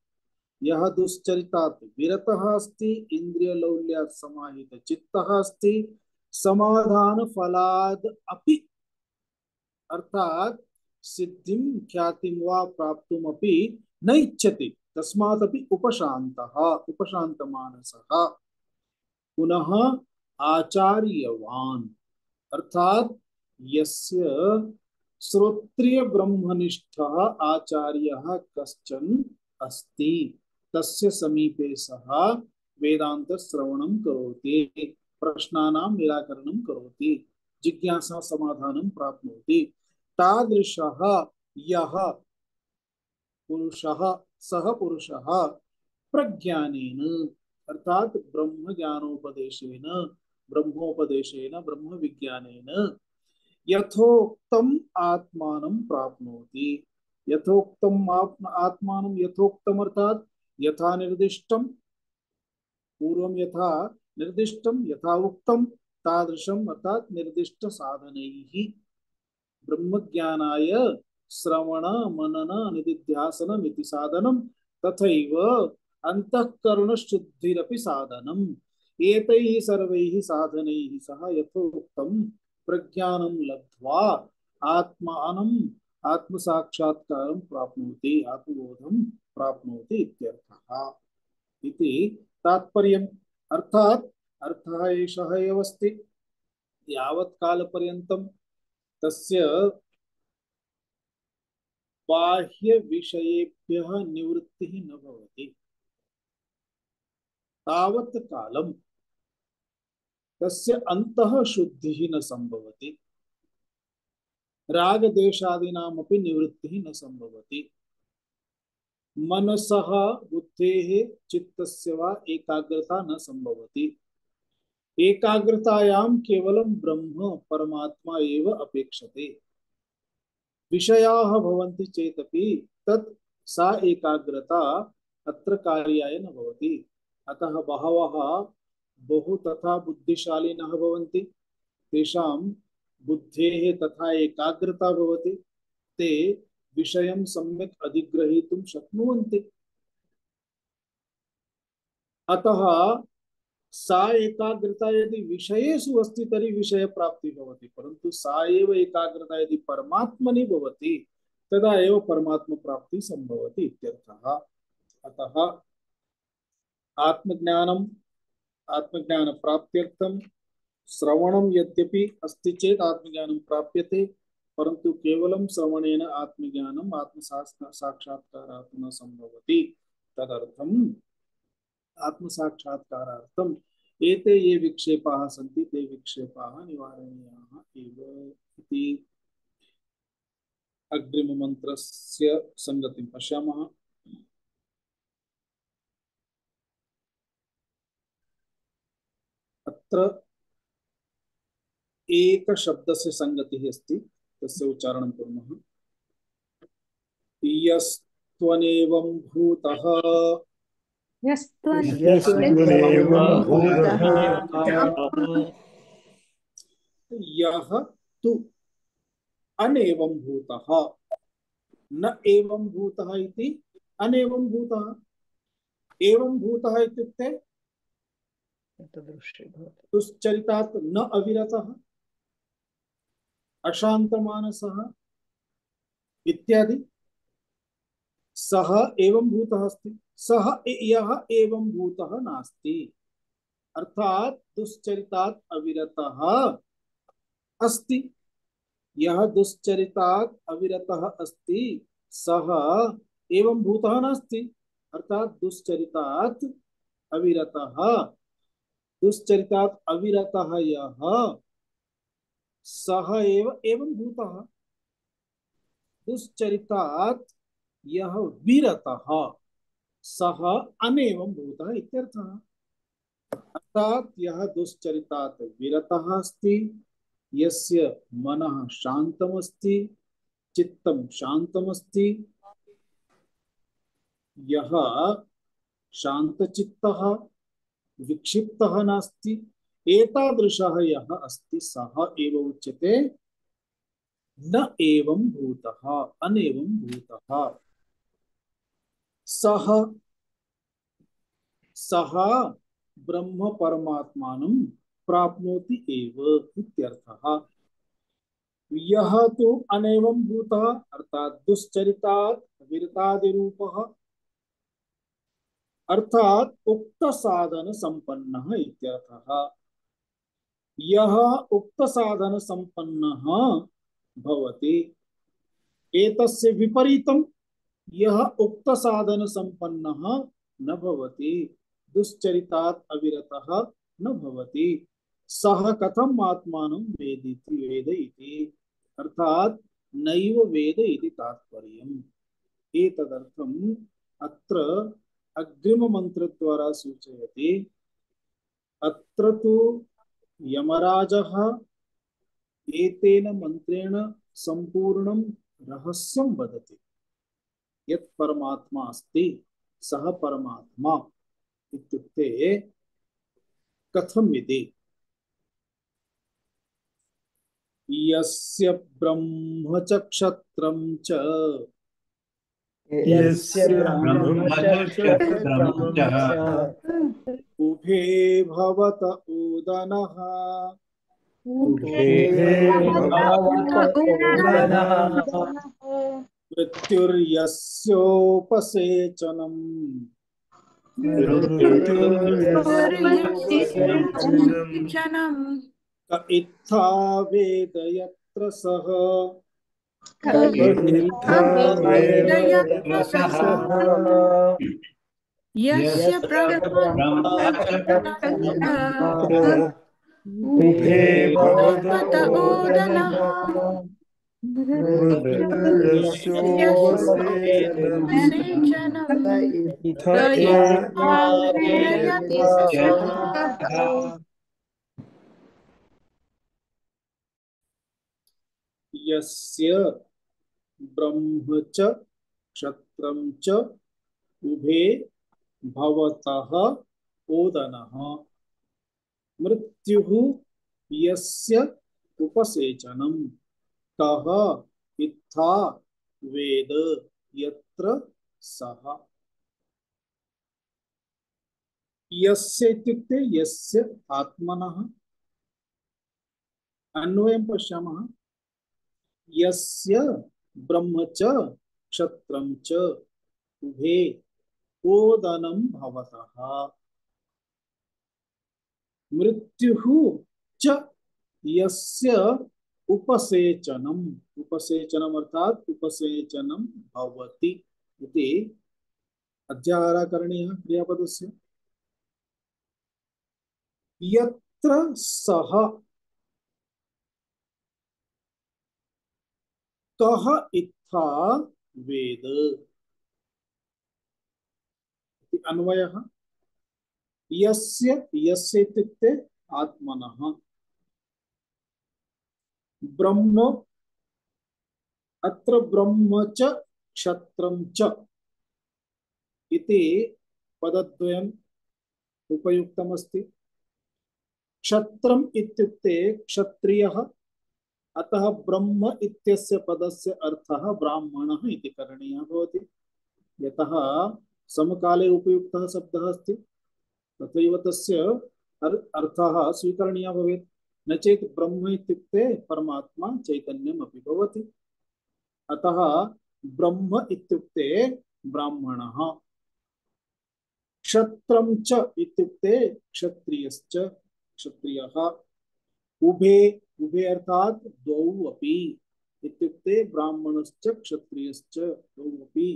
[SPEAKER 1] यः दुश्चरितात् विरतः अस्ति इन्द्रियलौल्यात् समाहितचित्तः अस्ति समाधानफलाद् अपि अर्थात सिद्धिं ख्यातिं वा प्राप्तुमपि न इच्छति तस्मादपि उपशान्तः उपशान्तमानसः पुनः आचार्यवान् अर्थात यस्य श्रोत्रिय ब्रह्मनिष्ठः आचार्यः कश्चन अस्ति तस्य समीपे सः वेदांत श्रवणं करोति प्रश्नानां निराकरणं करोति जिज्ञासा समाधानं प्राप्नोति तादृशः यः पुरुषः सः पुरुषः प्रज्ञानेन अर्थात ब्रह्म ज्ञानोपदेशेन ब्रह्मोपदेशेन ब्रह्म विज्ञानेन यथोक्तम आत्मानं प्राप्नोति यथोक्तम आत्मानं यथोक्तम अर्थात यथा निर्दिष्टम पूर्वं यथा निर्दिष्टम यथा उक्तम तादृशम अर्थात निर्दिष्ट साधनैः ब्रह्मज्ञानाय श्रवण मनन निधिध्यासन इति साधनं तथैव अंतःकरण शुद्धिरपि साधनम् एतैः सर्वैः साधनैः सह यथोक्तं प्रज्ञानं लब्ध्वा आत्मानम् आत्मसाक्षात्कारं प्राप्नोति आत्मबोधं प्राप्नोति इत्यर्थः इति तात्पर्यम् अर्थात् अर्थः एषः एव अस्ति यावत् कालपर्यन्तं तस्य बाह्य विषयेभ्यः निवृत्तिः न भवति तावत् कालं तस्य अन्तः शुद्धिः न संभवति रागद्वेषादीनामपि निवृत्तिः न संभवति मनसः बुद्धेः चित्तस्य वा एकाग्रता न संभवति एकाग्रतायां केवलं ब्रह्म परमात्मा एव अपेक्षते विषयाः भवन्ति चेदपि तत् सा एकाग्रता अत्र कार्याय न भवति अतः बहवः बहु तथा बुद्धिशालिनः भवन्ति तेषां बुद्धेः तथा एकाग्रता भवति ते विषयं सम्यक् अधिग्रहीतुं शक्नुवन्ति अतः सा एकाग्रता यदि विषयेषु अस्ति तर्हि विषय प्राप्ति भवति परंतु सा एव एकाग्रता यदि परमात्मनि भवति तदा एव परमात्म प्राप्ति संभवति इत्यर्थः अतः आत्मज्ञानम् आत्मज्ञान प्राप्त्यर्थं श्रवणं यद्यपि अस्ति चेत् आत्मज्ञानं प्राप्यते परंतु केवलं श्रवणेन आत्मज्ञानम् आत्मसाक्षात्कारात् न संभवति तदर्थं आत्मसाक्षात्कारार्थम् एते ये विक्षेपाः सन्ति ते विक्षेपाः निवारणीयाः एव इति अग्रिममन्त्रस्य संगतिं पश्यामः अत्र एक शब्दस्य संगतिः अस्ति तस्य उच्चारणं कुर्मः यस्त्वनेवं भूतः
[SPEAKER 2] यस्त्वनेवं भूतः
[SPEAKER 1] यः तु अनेवं भूतः न एवं भूतः इति अनेवं भूतः एवं भूतः इत्युक्ते दुश्चरितात् न अविरतः अशान्तमानसः इत्यादि सः एवं भूतः अस्ति सः यः एवं भूतः नास्ति अर्थात दुश्चरितात् अविरतः अस्ति यः दुश्चरितात् अविरतः अस्ति सः एवं भूतः नास्ति अर्थात दुश्चरितात् अविरतः यः सः एवं भूतः दुश्चरितात् यः विरतः सः अनेवं भूतः इत्यर्थः अर्थात यः दुश्चरितात् विरतः अस्ति यस्य मनः शान्तमस्ति चित्तं शान्तमस्ति यः शान्तचित्तः विक्षिप्तः नास्ति एतादृशः यः अस्ति सः एव उच्यते न एवं भूतः अनेवं भूतः सः सः ब्रह्म परमात्मानं प्राप्नोति एव इत्यर्थः। यः तु अनेवं भूतः अर्थात दुश्चरितात् विरतादिरूपः अर्थात उक्त साधन संपन्नः इत्यर्थः। यः उक्त साधन संपन्नः भवति एतस्य विपरीतं यः उक्त साधन संपन्नः न भवति दुश्चरितात् अविरतः न भवति सः कथम् आत्मानं वेद अर्थात नैव वेद इति तात्पर्यम्। एतदर्थम् अत्र अग्रिम मंत्र द्वारा सूचयति। अत्र तु यमराजः एतेन मंत्रेण संपूर्णं रहस्यं वदति यत् परमात्मा अस्ति सः परमात्मा इत्युक्ते कथम् इति। यस्य ब्रह्म च क्षत्रं च
[SPEAKER 2] यस्य ब्रह्म क्षत्रम् च
[SPEAKER 1] उभे भवत ओदनः
[SPEAKER 2] उभे भवत ओदनः
[SPEAKER 1] मृत्युर्यस्योपसेचनम्
[SPEAKER 4] जनम
[SPEAKER 1] क इत्था वेद यत्र सः
[SPEAKER 4] यस्य
[SPEAKER 2] उभे भवत
[SPEAKER 4] ओदनः
[SPEAKER 1] यस्य ब्रह्म च क्षत्रं च उभे भवतः ओदनः मृत्युः यस्य उपसेचनं कः इत्था वेद यत्र सः। यस्य इत्युक्ते यस्य आत्मनः अन्वयं पश्यामः। यस्य ब्रह्म च क्षत्रं च उभे ओदनं भवतः मृत्युः च यस्य उपसेचनम् उपसेचनम् अर्थात उपसेचनं भवति इति अध्याहारः करणीयः क्रियापदस्य। यत्र सः कः इत्था वेद अन्वयः। यस्य यस्य इत्युक्ते आत्मनः ब्रह्म अत्र ब्रह्म च क्षत्रं च इति पदद्वयम् उपयुक्तमस्ति। क्षत्रम् इत्युक्ते क्षत्रियः अतः ब्रह्म इत्यस्य पदस्य अर्थः ब्राह्मणः इति करणीयः भवति। यतः समकाले उपयुक्तः शब्दः अस्ति तथैव तस्य अर्थः स्वीकरणीयः भवेत्। न चेत् ब्रह्म इत्युक्ते परमात्मा चैतन्यम् अपि भवति। अतः ब्रह्म इत्युक्ते ब्राह्मणः क्षत्रं च इत्युक्ते क्षत्रियश्च क्षत्रियः उभे उभे अर्थात द्वौ अपि इत्युक्ते ब्राह्मणश्च क्षत्रियश्च द्वौ अपि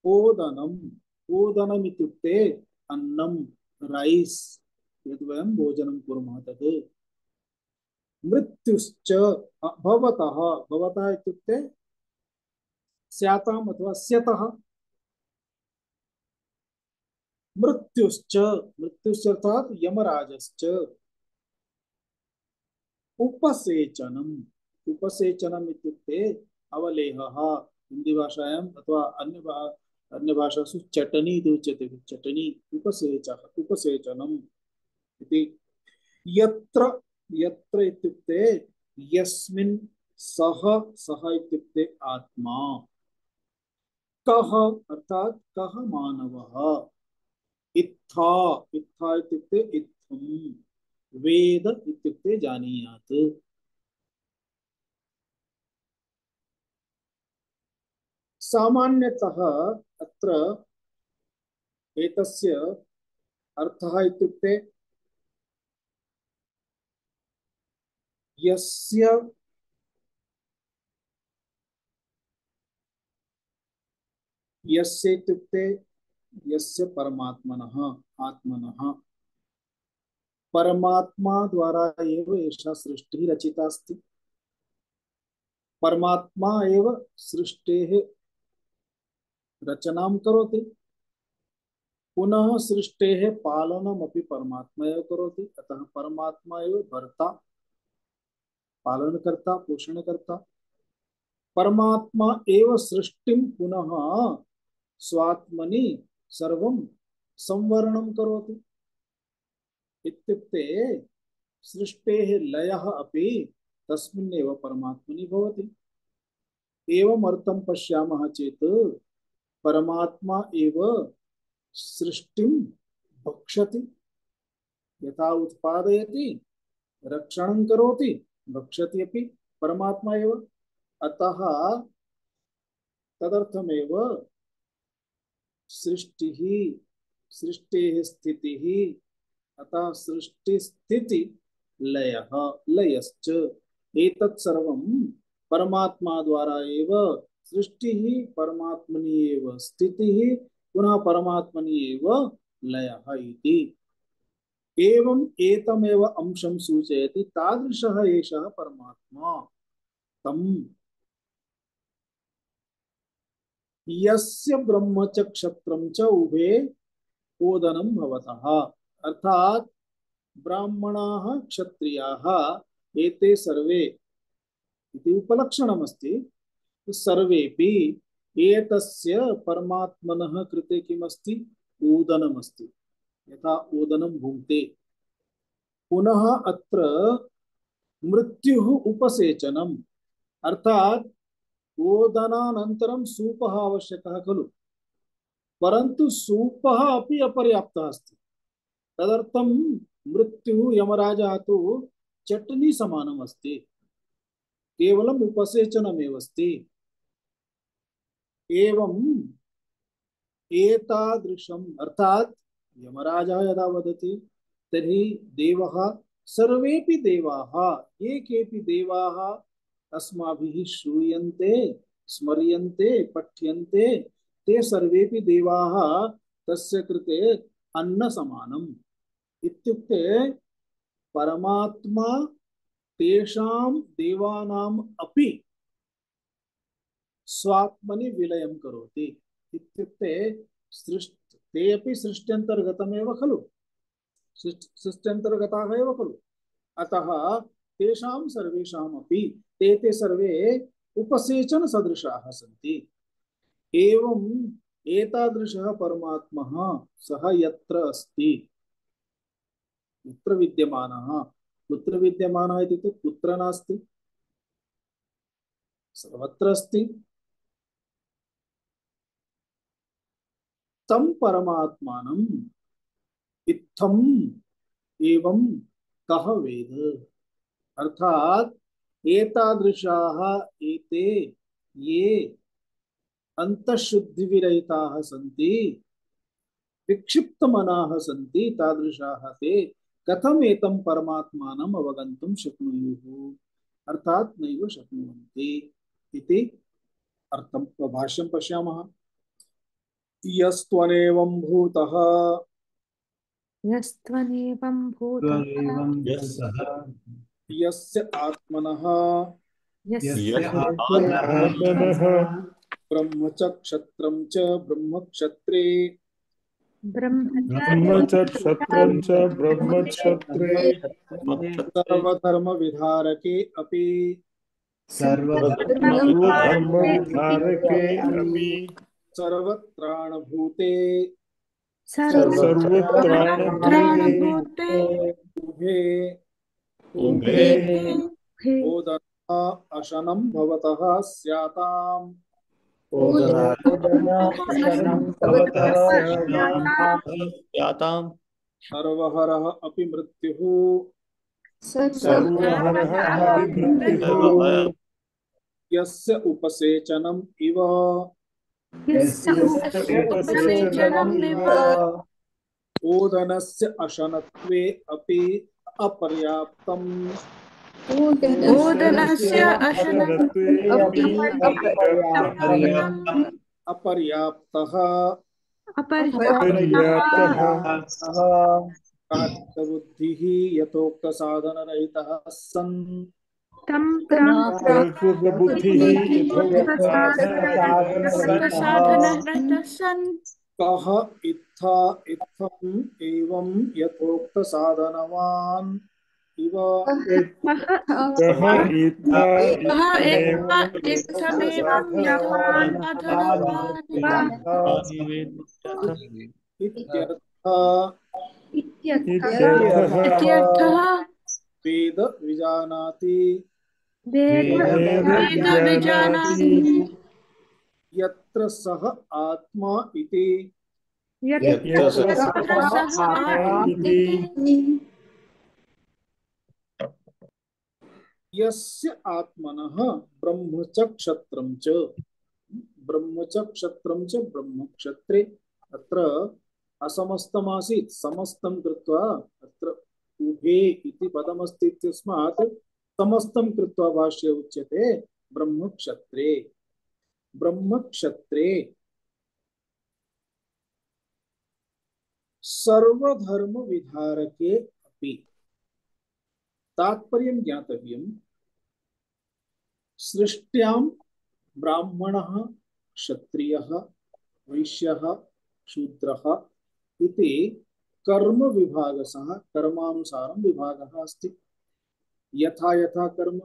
[SPEAKER 1] ओदनम् ओदनम् इत्युक्ते अन्नं राइस यद् वयं भोजनं कुर्मः तद्। मृत्युश्च भवतः भवतः इत्युक्ते स्याताम् अथवा स्यतः मृत्युश्च मृत्युश्च अर्थात यमराजश्च उपसेचनम् उपसेचनम् इत्युक्ते अवलेहः हिंदी भाषायाम् अथवा अन्य भाषासु चटनी इति उच्यते। चटनी उपसेचः उपसेचनम् इति। यत्र यत्र इत्युक्ते यस्मिन् सः सः इत्युक्ते आत्मा। कः अर्थात कः मानवः इत्था इत्था इत्युक्ते इत्थं, वेद इत्युक्ते जानीयात्। सामान्यतः अत्र एतस्य अर्थः इत्युक्ते यस्य यस्य इत्युक्ते यस्य परमात्मनः आत्मनः, परमात्मा द्वारा एव एषा सृष्टिः रचिता अस्ति। परमात्मा एव सृष्टेः रचनां करोति, पुनः सृष्टेः पालनमपि परमात्मा एव करोति। अतः परमात्मा एव भर्ता, पालनकर्ता, पोषणकर्ता। परमात्मा एव सृष्टिं पुनः स्वात्मनि सर्वं संवरणं करोति। इत्युक्ते सृष्टेः लयः अपि तस्मिन्नेव परमात्मनि भवति। एवमर्थं पश्यामः चेत् परमात्मा एव सृष्टिं भक्षति, यथा उत्पादयति रक्षणं करोति भक्षति अपि परमात्मा एव। अतः तदर्थमेव सृष्टिः सृष्टेः स्थितिः, अतः सृष्टि स्थिति लयः लयश्च एतत् सर्वं परमात्मा द्वारा एव। सृष्टिः परमात्मनि एव स्थितिः, पुनः परमात्मनि एव लयः इति। एवं एतमेव अंशं सूचयति तादृशः एषः परमात्मा। तम् यस्य ब्रह्म च क्षत्रं च उभे ओदनं भवतः, अर्थात ब्राह्मणाः क्षत्रियाः एते सर्वे इति उपलक्षणमस्ति। सर्वेपि एतस्य परमात्मनः कृते किमस्ति, ओदनमस्ति। यथा ओदनं भुङ्क्ते, पुनः अत्र मृत्युः उपसेचनम्, अर्थात ओदनानन्तरं सूपः आवश्यकः खलु, परन्तु सूपः अपि अपर्याप्तः अस्ति। तदर्थं मृत्युः यमराजः तु चटनी समानम् अस्ति, केवलम् उपसेचनमेव अस्ति। एवं एतादृशम्, अर्थात यमराजः यदा वदति तर्हि देवः, सर्वेपि देवाः, ये केऽपि देवाः अस्माभिः श्रूयन्ते, स्मर्यन्ते, पठ्यन्ते, ते सर्वेपि देवाः तस्य कृते अन्न समानम्। इत्युक्ते परमात्मा तेषां देवानाम् अपि स्वात्मनि विलयं करोति। इत्युक्ते ते अपि सृष्ट्यन्तर्गतमेव खलु, सृष्ट्यन्तर्गताः एव खलु। अतः तेषां सर्वेषामपि ते सर्वे उपसेचन सदृशाः सन्ति। एवं एतादृशः परमात्मा सः यत्र अस्ति, यत्र विद्यमानः, कुत्र विद्यमानः इत्युक्ते कुत्र नास्ति, सर्वत्र अस्ति। तं परमात्मानं इत्थम् एवं कः वेद, अर्थात एतादृशाः एते ये अंतःशुद्धिविरहिताः सन्ति, विक्षिप्तमनाः सन्ति, तादृशाः ते कथम् एतं परमात्मानम् अवगन्तुं शक्नुयुः, अर्थात नैव शक्नुवन्ति इति अर्थं भाष्यं पश्यामः। यस्त्वनेवं भूतः
[SPEAKER 4] यस्त्वनेवं भूतः
[SPEAKER 1] यस्य आत्मनः
[SPEAKER 4] यस्य
[SPEAKER 2] आत्मनः
[SPEAKER 1] ब्रह्म च क्षत्रं च ब्रह्मक्षत्रे
[SPEAKER 2] ब्रह्म च क्षत्रं च ब्रह्मक्षत्रे
[SPEAKER 1] सर्वधर्म विधारके अपि
[SPEAKER 2] सर्वधर्मविधारके अपि
[SPEAKER 1] सर्वत्राणभूते
[SPEAKER 2] सर्वत्राणभूते
[SPEAKER 1] उभे
[SPEAKER 2] उभे
[SPEAKER 1] ओदनः अशनं भवतः स्याताम्
[SPEAKER 2] ओदनाशनं भवतः
[SPEAKER 3] याताम्
[SPEAKER 1] सर्वहरः अपि मृत्युः
[SPEAKER 2] सर्वहरः अपि मृत्युः
[SPEAKER 1] यस्य उपसेचनम् इव
[SPEAKER 2] यस्य उपसेचनम् इव
[SPEAKER 1] ओदनस्य अशनत्वे अपि अपर्याप्तम्
[SPEAKER 2] ओदनस्य अशनत्वे अपि पर्याप्तम्
[SPEAKER 1] अपर्याप्तः
[SPEAKER 2] पर्याप्तः
[SPEAKER 1] प्राकृतबुद्धिः यथोक्तसाधनरहितः सन्
[SPEAKER 2] प्रकृतबुद्धिः यथोक्तसाधनरहितः सन्
[SPEAKER 1] कः इत्थम् एवं यथोक्तसाधनवान् इव
[SPEAKER 2] कः इत्थमेवं
[SPEAKER 1] इत्यर्थः
[SPEAKER 2] इत्यर्थः
[SPEAKER 1] वेद विजानाति
[SPEAKER 2] वेदविजानाति
[SPEAKER 1] यत्र सः आत्मा इति
[SPEAKER 2] यत्र सः इति
[SPEAKER 1] यस्य आत्मनः ब्रह्म च क्षत्रं च ब्रह्मक्षत्रे अत्र असमस्तमासीत् समस्तं कृत्वा अत्र उभे इति पदमस्ति इत्यस्मात् समस्तं कृत्वा भाष्ये उच्यते ब्रह्मक्षत्रे सर्वधर्म विधारके अपि तात्पर्यं ज्ञातव्यम् सृष्ट्यां ब्राह्मणः क्षत्रियः वैश्यः शूद्रः इति कर्म विभागसः कर्मानुसारं विभागः अस्ति यथा यथा कर्म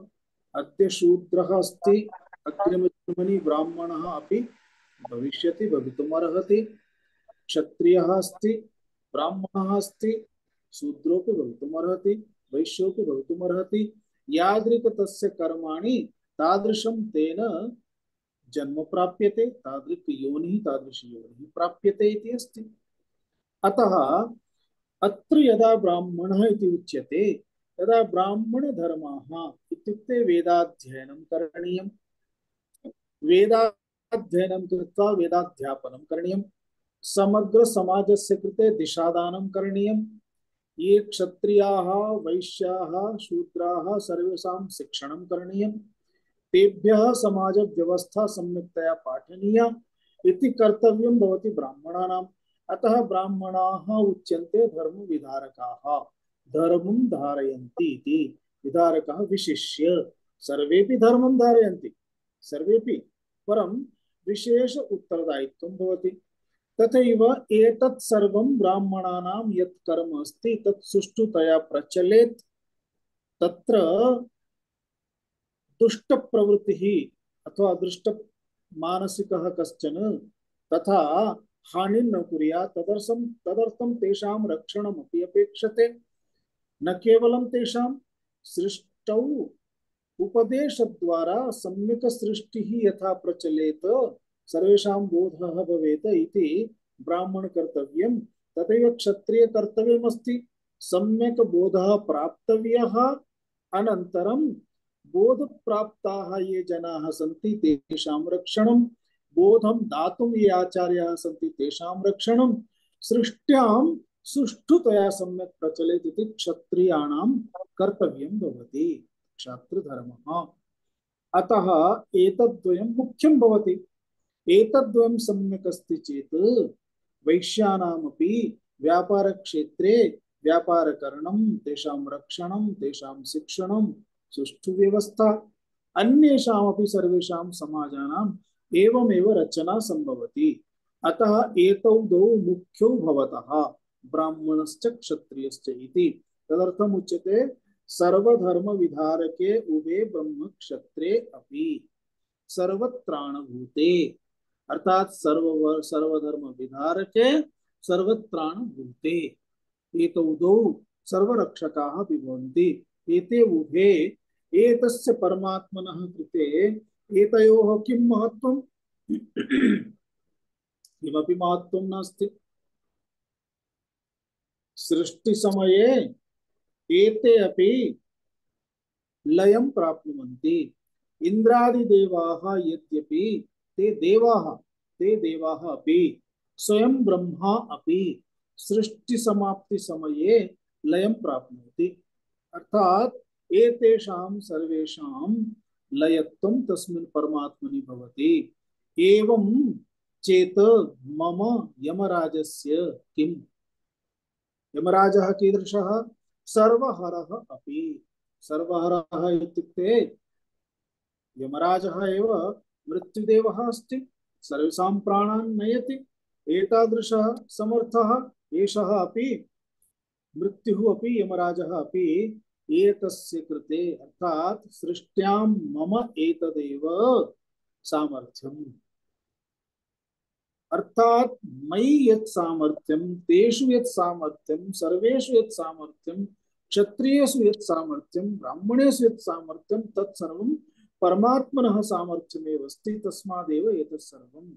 [SPEAKER 1] अद्य शूद्रः अस्ति अग्रिमजन्मनि ब्राह्मणः अपि भविष्यति भवितुमर्हति क्षत्रियः अस्ति ब्राह्मणः अस्ति शूद्रोऽपि भवितुमर्हति वैश्योऽपि भवितुमर्हति यादृक् तस्य कर्माणि तादृशं तेन जन्म प्राप्यते तादृक् योनिः तादृशी योनिः प्राप्यते इति अस्ति अतः अत्र यदा ब्राह्मणः इति उच्यते तदा ब्राह्मणधर्माः इत्युक्ते वेदाध्ययनं करणीयं वेदाध्ययनं कृत्वा वेदाध्यापनं करणीयं समग्र समाजस्य कृते दिशादानं करणीयं ये क्षत्रियाः वैश्याः शूद्राः सर्वेषां शिक्षणं करणीयं तेभ्यः समाज व्यवस्था सम्यक्तया पाठनीया इति कर्तव्यं भवति ब्राह्मणानाम् अतः ब्राह्मणाः उच्यन्ते धर्म विधारकाः धर्मं धारयन्ति इति विधारकाः विशिष्य सर्वेपि धर्मं धारयन्ति सर्वेपि परं विशेष उत्तरदायित्वं भवति तथैव एतत् सर्वं ब्राह्मणानां यत् कर्म अस्ति तत् सुष्ठुतया प्रचलेत् तत्र दुष्ट प्रवृत्तिः अथवा दृष्ट मानसिकः कश्चन तथा हानिं न कुर्यात् तदर्थं तेषां रक्षणमपि अपेक्षते न केवलं तेषां सृष्टौ उपदेशद्वारा सम्यक् सृष्टिः यथा प्रचलेत सर्वेषां बोधः भवेत् इति ब्राह्मण कर्तव्यं तथैव क्षत्रिय कर्तव्यमस्ति सम्यक् बोधः प्राप्तव्यः अनन्तरं बोध प्राप्ताः ये जनाः सन्ति तेषां रक्षणं बोधं दातुं ये आचार्याः सन्ति तेषां रक्षणं सृष्ट्यां सुष्ठुतया सम्यक् प्रचलेत् इति क्षत्रियाणां कर्तव्यं भवति क्षात्रधर्मः अतः एतद्द्वयं मुख्यं भवति एतद्द्वयं सम्यक् अस्ति चेत् वैश्यानामपि व्यापारक्षेत्रे व्यापारकरणं तेषां रक्षणं तेषां शिक्षणं सुष्ठु व्यवस्था अन्येषामपि सर्वेषां समाजानाम् एवमेव रचना संभवति अतः एतौ द्वौ मुख्यौ भवतः ब्राह्मणश्च क्षत्रियश्च इति तदर्थम् उच्यते सर्वधर्म विधारके उभे ब्रह्म क्षत्रे अपि सर्वत्राणभूते अर्थात सर्वधर्म विधारके सर्वत्राणभूते एतौ द्वौ सर्वरक्षकाः भवन्ति एते उभे एतस्य परमात्मनः कृते एतयोः किं महत्त्वं किमपि महत्त्वं नास्ति। सृष्टिसमये एते अपि लयं प्राप्नुवन्ति। इन्द्रादिदेवाः यद्यपि ते देवाः अपि स्वयं ब्रह्मा अपि सृष्टिसमाप्ति समये लयं प्राप्नोति। अर्थात एतेषां सर्वेषां लयत्वं तस्मिन् परमात्मनि भवति। एवं चेत मम यमराजस्य किम्? यमराजः कीदृशः? सर्वहरः अपि। सर्वहरः इत्युक्ते यमराजः एव मृत्युदेवः अस्ति, सर्वेषां प्राणान् नयति। एतादृशः समर्थः एषः अपि मृत्युः अपि यमराजः अपि एतस्य कृते अर्थात सृष्ट्यां मम एतदेव सामर्थ्यम्। अर्थात मयि यत् सामर्थ्यं, तेषु यत् सामर्थ्यं, सर्वेषु यत् सामर्थ्यं, क्षत्रियेषु यत् सामर्थ्यं, ब्राह्मणेषु यत् सामर्थ्यं, तत्सर्वं परमात्मनः सामर्थ्यमेव अस्ति। तस्मादेव एतत् सर्वम्।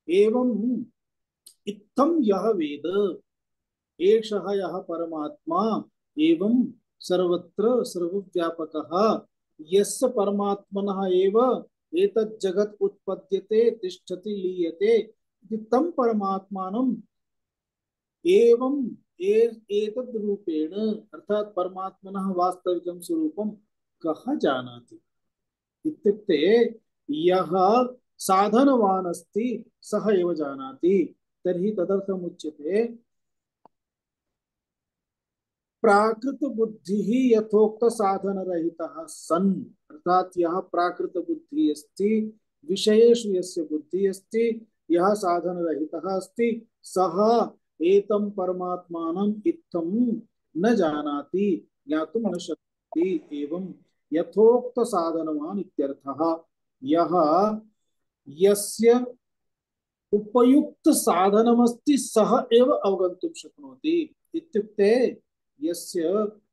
[SPEAKER 1] एवं इत्थं यः वेद, एषः यः परमात्मा, एवं सर्वत्र सर्वव्यापकः, यस्य परमात्मनः एव एतत् जगत् उत्पद्यते, तिष्ठति, लीयते इति तं परमात्मानं एवं एतद् रूपेण अर्थात परमात्मनः वास्तविकं स्वरूपं कः जानाति इत्युक्ते यः साधनवान् अस्ति सः एव जानाति। तर्हि तदर्थम् उच्यते प्राकृत बुद्धिः यथोक्त साधन रहितः सन्। अर्थात यह प्राकृत बुद्धि अस्ति, विषयेषु यस्य बुद्धि अस्ति, यह साधन रहितः अस्ति, सः एतं परमात्मानं इत्थं न जानाति, ज्ञातुं न शक्नोति। एवं यथोक्त साधनवान् इत्यर्थः। यह यस्य उपयुक्त साधनमस्ति सः एव अवगन्तुं शक्नोति। इत्युक्ते यस्य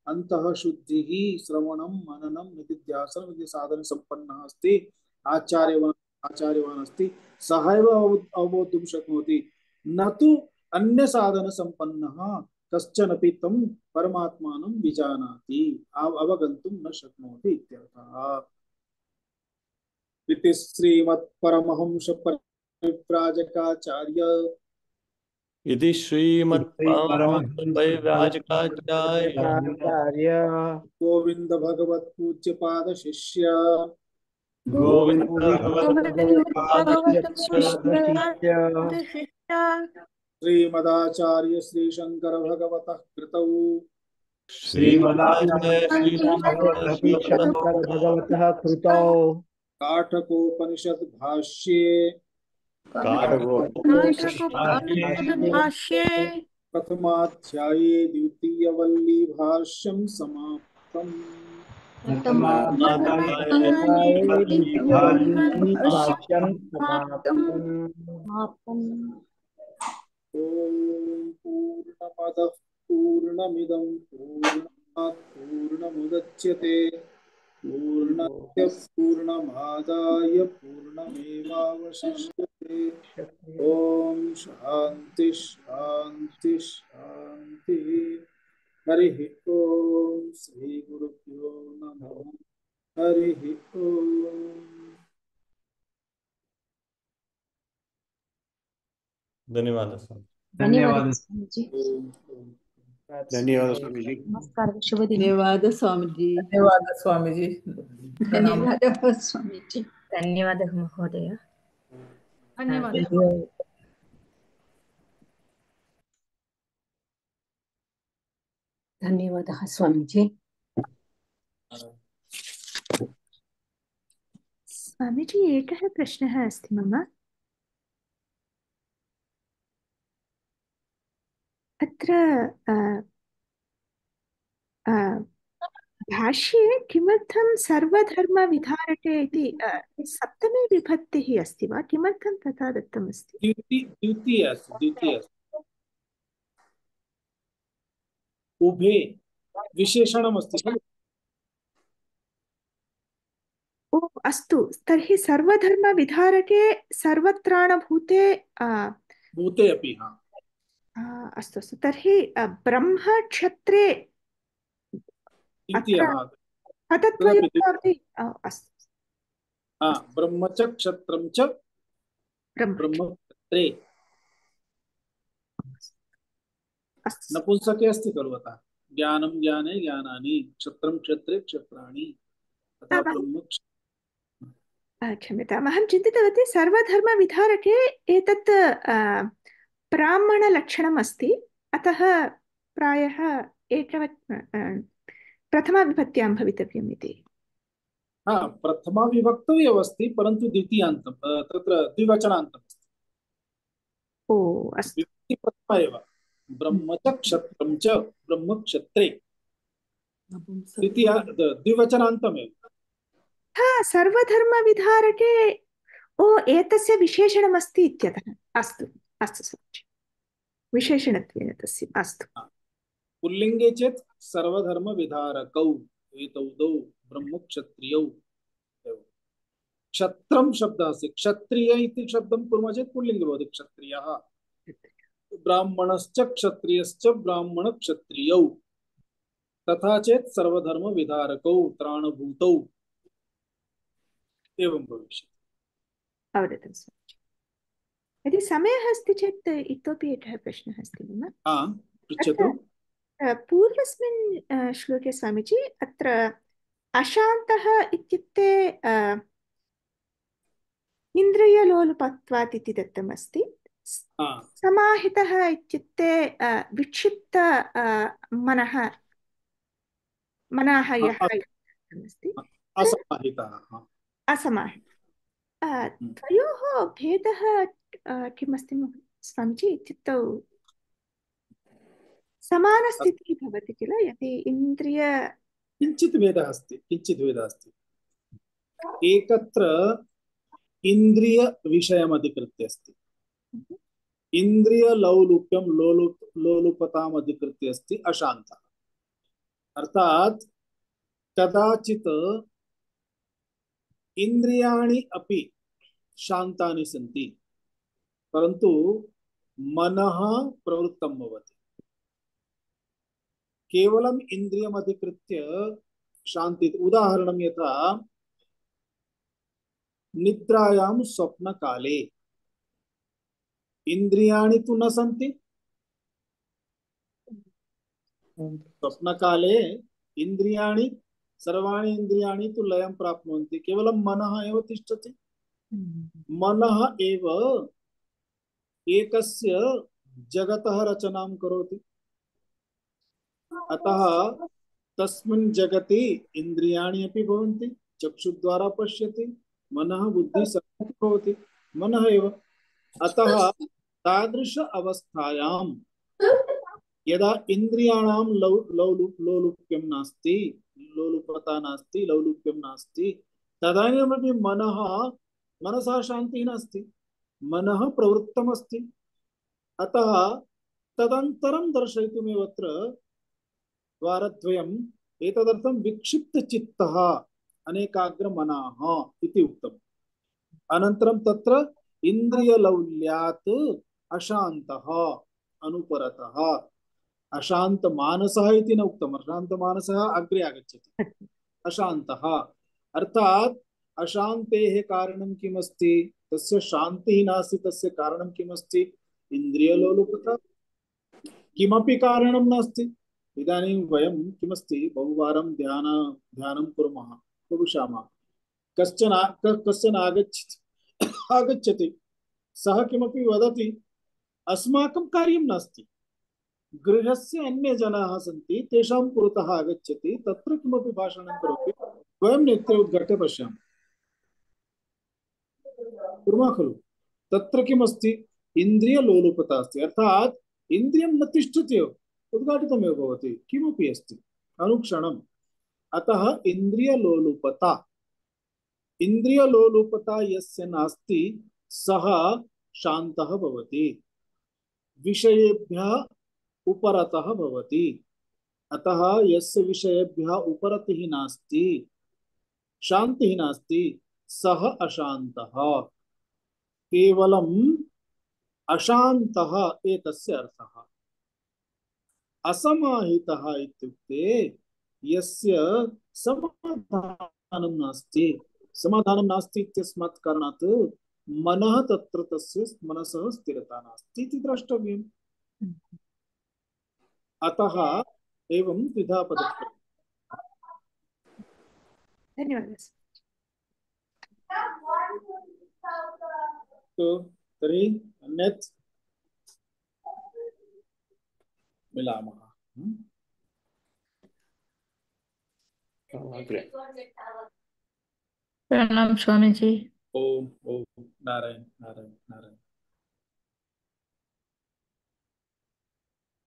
[SPEAKER 1] अंतः शुद्धिः, श्रवणं, मननं, निधिध्यासनं इति साधन संपन्नः अस्ति, आचार्यवान् अस्ति, सः एव अवबोद्धुं शक्नोति। न तु अन्य साधन संपन्नः कश्चनपि तं परमात्मानं विजानाति, अवगन्तुं न शक्नोति इत्यर्थः। इति श्रीमत्परमहंस परिव्राजकाचार्य
[SPEAKER 3] इति श्रीमद्परमहंसपरिव्राजकाचार्य
[SPEAKER 1] गोविंद भगवत पूज्य पाद शिष्य
[SPEAKER 3] गोविंद
[SPEAKER 1] श्रीमदाचार्य श्री शंकर भगवतः कृतौ
[SPEAKER 3] श्रीमदाचार्य श्री
[SPEAKER 2] शंकर भगवतः कृतौ
[SPEAKER 1] काठकोपनिषद भाष्ये
[SPEAKER 4] भाष्ये
[SPEAKER 1] प्रथमाध्याये द्वितीयवल्ली भाष्यं समाप्तम्।
[SPEAKER 2] भाष्यं समाप्तम्।
[SPEAKER 1] ॐ पूर्णमदः पूर्णमिदं पूर्णात् पूर्णमुदच्यते पूर्णस्य पूर्णमादाय पूर्णमेवावशिष्यते। ॐ शान्ति शान्ति शान्तिः। हरिः ॐ श्री गुरुभ्यो नमः। हरिः ॐ।
[SPEAKER 3] धन्यवाद सर।
[SPEAKER 5] धन्यवाद स्वामीजी।
[SPEAKER 2] धन्यवाद स्वामी जी।
[SPEAKER 5] नमस्कार, शुभ दिन।
[SPEAKER 6] धन्यवाद स्वामीजी।
[SPEAKER 7] धन्यवाद स्वामीजी।
[SPEAKER 6] धन्यवाद स्वामीजी।
[SPEAKER 5] धन्यवादः महोदय। धन्यवादः स्वामीजी।
[SPEAKER 4] स्वामीजी, एकः प्रश्नः अस्ति मम। अत्र भाष्ये किमर्थं सर्वधर्मविधारटे इति सप्तमी विभक्तिः अस्ति वा? किमर्थं तथा दत्तमस्ति?
[SPEAKER 1] द्वितीय उभे विशेषणमस्ति खलु।
[SPEAKER 4] ओ अस्तु तर्हि सर्वधर्मविधारके सर्वत्राणभूते
[SPEAKER 1] भूते अपि हाँ
[SPEAKER 4] अस्तु अस्तु तर्हि ब्रह्मक्षत्रे
[SPEAKER 1] इति
[SPEAKER 4] अत्र
[SPEAKER 1] हाँ तदपि
[SPEAKER 4] पदद्वयोः अपि अस्तु
[SPEAKER 1] हाँ ब्रह्म च क्षत्रं च
[SPEAKER 4] ब्रह्म
[SPEAKER 1] ब्रह्मक्षत्रे
[SPEAKER 4] अस्तु
[SPEAKER 1] नपुंसके अस्ति खलु अतः ज्ञानं ज्ञाने ज्ञानानि क्षत्रं क्षेत्रे क्षत्राणि तथा ब्रह्म
[SPEAKER 4] क्षम्यताम् अहं चिन्तितवती सर्वधर्मविधारके एतत् ब्राह्मणलक्षणम् अस्ति अतः प्रायः प्रथमाविभक्त्यां भवितव्यम् इति
[SPEAKER 1] हाँ प्रथमा विभक्तौ एव अस्ति परन्तु द्वितीयान्तं तत्र द्विवचनान्तम् अस्ति
[SPEAKER 4] ओ अस्तु
[SPEAKER 1] विभक्ति प्रथमा एव ब्रह्म च क्षत्रं च ब्रह्मक्षत्रे द्वितीया द्विवचनान्तमेव
[SPEAKER 4] सर्वधर्मविधारके ओ एतस्य विशेषणमस्ति इत्यतः अस्तु अस्तु स्वामीजि विशेषणत्वेन तस्य अस्तु
[SPEAKER 1] पुल्लिङ्गे चेत् सर्वधर्मविधारकौ एतौ द्वौ ब्रह्मक्षत्रियौ एवं क्षत्रं शब्दः अस्ति क्षत्रिय इति शब्दं कुर्मः चेत् पुल्लिङ्गे भवति क्षत्रियः ब्राह्मणश्च क्षत्रियश्च ब्राह्मणक्षत्रियौ तथा चेत् सर्वधर्मविधारकौ त्राणभूतौ एवं भविष्यति
[SPEAKER 4] अवगतं स्वामीजि यदि समयः अस्ति चेत् इतोपि एकः प्रश्नः अस्ति मम
[SPEAKER 1] पृच्छतु
[SPEAKER 4] पूर्वस्मिन् श्लोके स्वामीजि अत्र अशान्तः इत्युक्ते इन्द्रियलोलुपत्वात् इति दत्तमस्ति समाहितः इत्युक्ते विक्षिप्त मनः यः अस्ति
[SPEAKER 1] असमाहितः
[SPEAKER 4] असमाहितः द्वयोः भेदः किमस्ति स्वामीजि इत्युक्तौ समानस्थितिः भवति किल यदि इन्द्रिय
[SPEAKER 1] किञ्चित् भेदः अस्ति एकत्र इन्द्रियविषयमधिकृत्य अस्ति इन्द्रियलौलुप्यं लोलुपताम् अधिकृत्य अस्ति अशान्तः अर्थात् कदाचित् इन्द्रियाणि अपि शान्तानि सन्ति परन्तु मनः प्रवृत्तं भवति केवलम् इन्द्रियमधिकृत्य शान्ति उदाहरणं यथा निद्रायां स्वप्नकाले इन्द्रियाणि तु न सन्ति स्वप्नकाले इन्द्रियाणि सर्वाणि इन्द्रियाणि तु लयं प्राप्नुवन्ति केवलं मनः एव तिष्ठति मनः एव एकस्य जगतः रचनां करोति अतः तस्मिन् जगति इन्द्रियाणि अपि भवन्ति चक्षुद्वारा पश्यति मनः बुद्धि सर्वं भवति मनः एव अतः तादृश अवस्थायां यदा इन्द्रियाणां लौलुप्यं नास्ति लोलुपता नास्ति लौलुप्यं नास्ति तदानीमपि मनसा शान्तिः नास्ति मनः प्रवृत्तमस्ति अतः तदन्तरं दर्शयितुमेव अत्र द्वारद्वयम् एतदर्थं विक्षिप्तचित्तः अनेकाग्रमनाः इति उक्तम् अनन्तरं तत्र इन्द्रियलौल्यात् अशान्तः अनुपरतः अशान्तमानसः इति न उक्तम् अशान्तमानसः अग्रे आगच्छति अशान्तः अर्थात् अशान्तेः कारणं किमस्ति तस्य शान्तिः नास्ति तस्य कारणं किमस्ति इन्द्रियलोलुपता किमपि कारणं नास्ति इदानीं वयं किमस्ति बहुवारं ध्यानं कुर्मः उपविशामः कश्चन आगच्छति सः किमपि वदति अस्माकं कार्यं नास्ति गृहस्य अन्ये जनाः सन्ति तेषां पुरतः आगच्छति तत्र किमपि भाषणं करोति वयं नेत्रे उद्घाट्य पश्यामः कुर्मः खलु तत्र किमस्ति इन्द्रियलोलुपता अस्ति अर्थात् इन्द्रियं न तिष्ठति एव उद्घाटितमेव भवति किमपि अस्ति अनुक्षणम् अतः इन्द्रियलोलुपता यस्य नास्ति सः शान्तः भवति विषयेभ्यः उपरतः भवति अतः यस्य विषयेभ्यः उपरतिः नास्ति शान्तिः नास्ति सः अशान्तः केवलम् अशान्तः एतस्य अर्थः असमाहितः इत्युक्ते यस्य समाधानं नास्ति इत्यस्मात् कारणात् मनः तत्र तस्य मनसः स्थिरता नास्ति इति द्रष्टव्यम् अतः एवं द्विधा पदत्वम्
[SPEAKER 4] धन्यवादः
[SPEAKER 1] तो तर्हि अन्यत् मिलामः
[SPEAKER 3] अग्रे
[SPEAKER 5] प्रणाम स्वामी जी।
[SPEAKER 1] ओम ओम नारायण नारायण नारायण